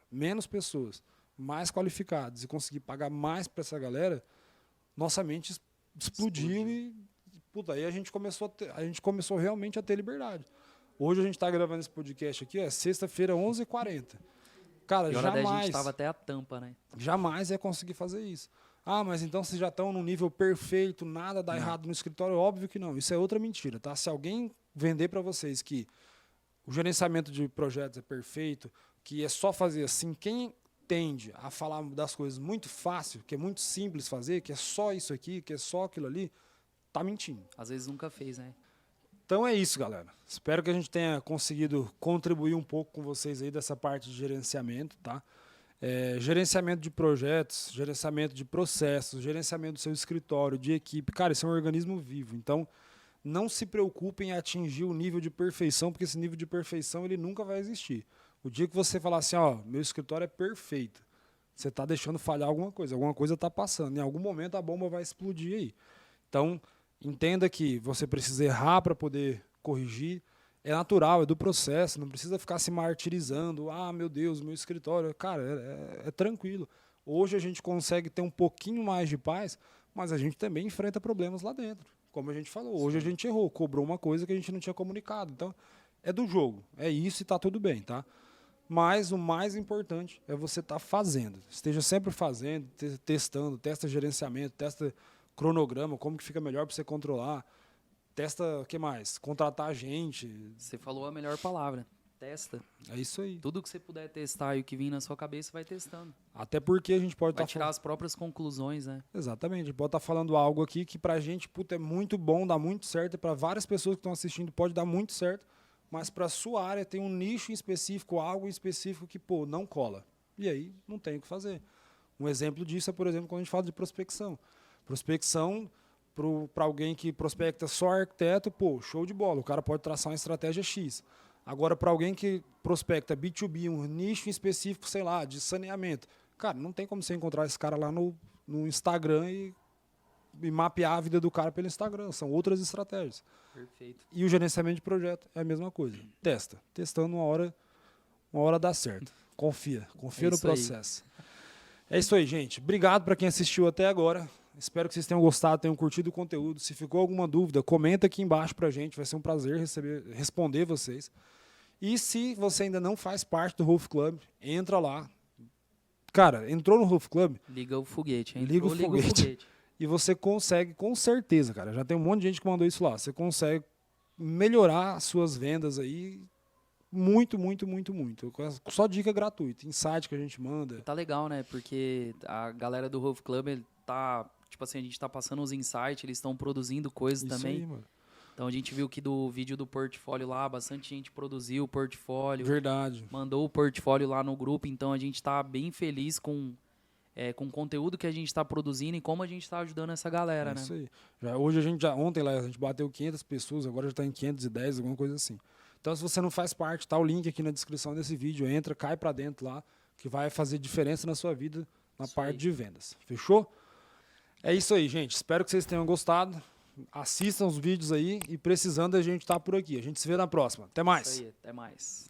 menos pessoas, mais qualificadas e conseguir pagar mais para essa galera, nossa mente explodiu e puta, aí a gente começou realmente a ter liberdade. Hoje a gente está gravando esse podcast aqui, é sexta-feira, 11h40. Cara, jamais... a gente estava até a tampa, né? Jamais ia conseguir fazer isso. Ah, mas então vocês já estão no nível perfeito, nada dá errado no escritório? Óbvio que não. Isso é outra mentira, tá? Se alguém vender para vocês que o gerenciamento de projetos é perfeito, que é só fazer assim, quem tende a falar das coisas muito fácil, que é muito simples fazer, que é só isso aqui, que é só aquilo ali, tá mentindo. Às vezes nunca fez, né? Então é isso, galera. Espero que a gente tenha conseguido contribuir um pouco com vocês aí dessa parte de gerenciamento, tá? Gerenciamento de projetos, gerenciamento de processos, gerenciamento do seu escritório, de equipe. Cara, isso é um organismo vivo. Então, não se preocupem em atingir o nível de perfeição, porque esse nível de perfeição ele nunca vai existir. O dia que você falar assim, ó, meu escritório é perfeito, você está deixando falhar alguma coisa está passando. Em algum momento a bomba vai explodir aí. Então, entenda que você precisa errar para poder corrigir. É natural, é do processo, não precisa ficar se martirizando. Ah, meu Deus, meu escritório. Cara, é tranquilo. Hoje a gente consegue ter um pouquinho mais de paz, mas a gente também enfrenta problemas lá dentro. Como a gente falou, hoje a gente errou, cobrou uma coisa que a gente não tinha comunicado. Então, é do jogo, é isso e está tudo bem, tá? Mas o mais importante é você estar fazendo. Esteja sempre fazendo, testando, testa gerenciamento, testa cronograma, como que fica melhor para você controlar. Testa, o que mais? Contratar gente. Você falou a melhor palavra. Testa. É isso aí. Tudo que você puder testar e o que vir na sua cabeça, vai testando. Até porque a gente pode vai tirar as próprias conclusões, né? Exatamente. A gente pode estar falando algo aqui que pra gente, puta, é muito bom, dá muito certo. E para várias pessoas que estão assistindo pode dar muito certo. Mas para sua área tem um nicho em específico, algo em específico que, pô, não cola. E aí não tem o que fazer. Um exemplo disso é, por exemplo, quando a gente fala de prospecção. Prospecção, para alguém que prospecta só arquiteto, pô, show de bola. O cara pode traçar uma estratégia X. Agora, para alguém que prospecta B2B, um nicho específico, sei lá, de saneamento, cara, não tem como você encontrar esse cara lá no Instagram e mapear a vida do cara pelo Instagram. São outras estratégias. Perfeito. E o gerenciamento de projeto é a mesma coisa. Testa. Testando uma hora dá certo. Confia no processo. É isso aí, gente. Obrigado para quem assistiu até agora. Espero que vocês tenham gostado, tenham curtido o conteúdo. Se ficou alguma dúvida, comenta aqui embaixo pra gente. Vai ser um prazer responder vocês. E se você ainda não faz parte do Roof Club, entra lá. Cara, entrou no Roof Club... Liga o foguete, hein? Liga o foguete. E você consegue, com certeza, cara. Já tem um monte de gente que mandou isso lá. Você consegue melhorar as suas vendas aí muito. Só dica gratuita. Insight que a gente manda. Tá legal, né? Porque a galera do Roof Club, ele tá... Tipo assim, a gente tá passando os insights, eles estão produzindo coisas isso também. Aí, mano. Então a gente viu que do vídeo do portfólio lá, bastante gente produziu o portfólio. Verdade. Mandou o portfólio lá no grupo. Então a gente tá bem feliz com com o conteúdo que a gente está produzindo e como a gente está ajudando essa galera, né? Isso aí. Ontem lá a gente bateu 500 pessoas, agora já está em 510, alguma coisa assim. Então, se você não faz parte, tá o link aqui na descrição desse vídeo, entra, cai para dentro lá, que vai fazer diferença na sua vida na parte de vendas. Fechou? É isso aí, gente. Espero que vocês tenham gostado. Assistam os vídeos aí e precisando a gente tá por aqui. A gente se vê na próxima. Até mais. Isso aí, até mais.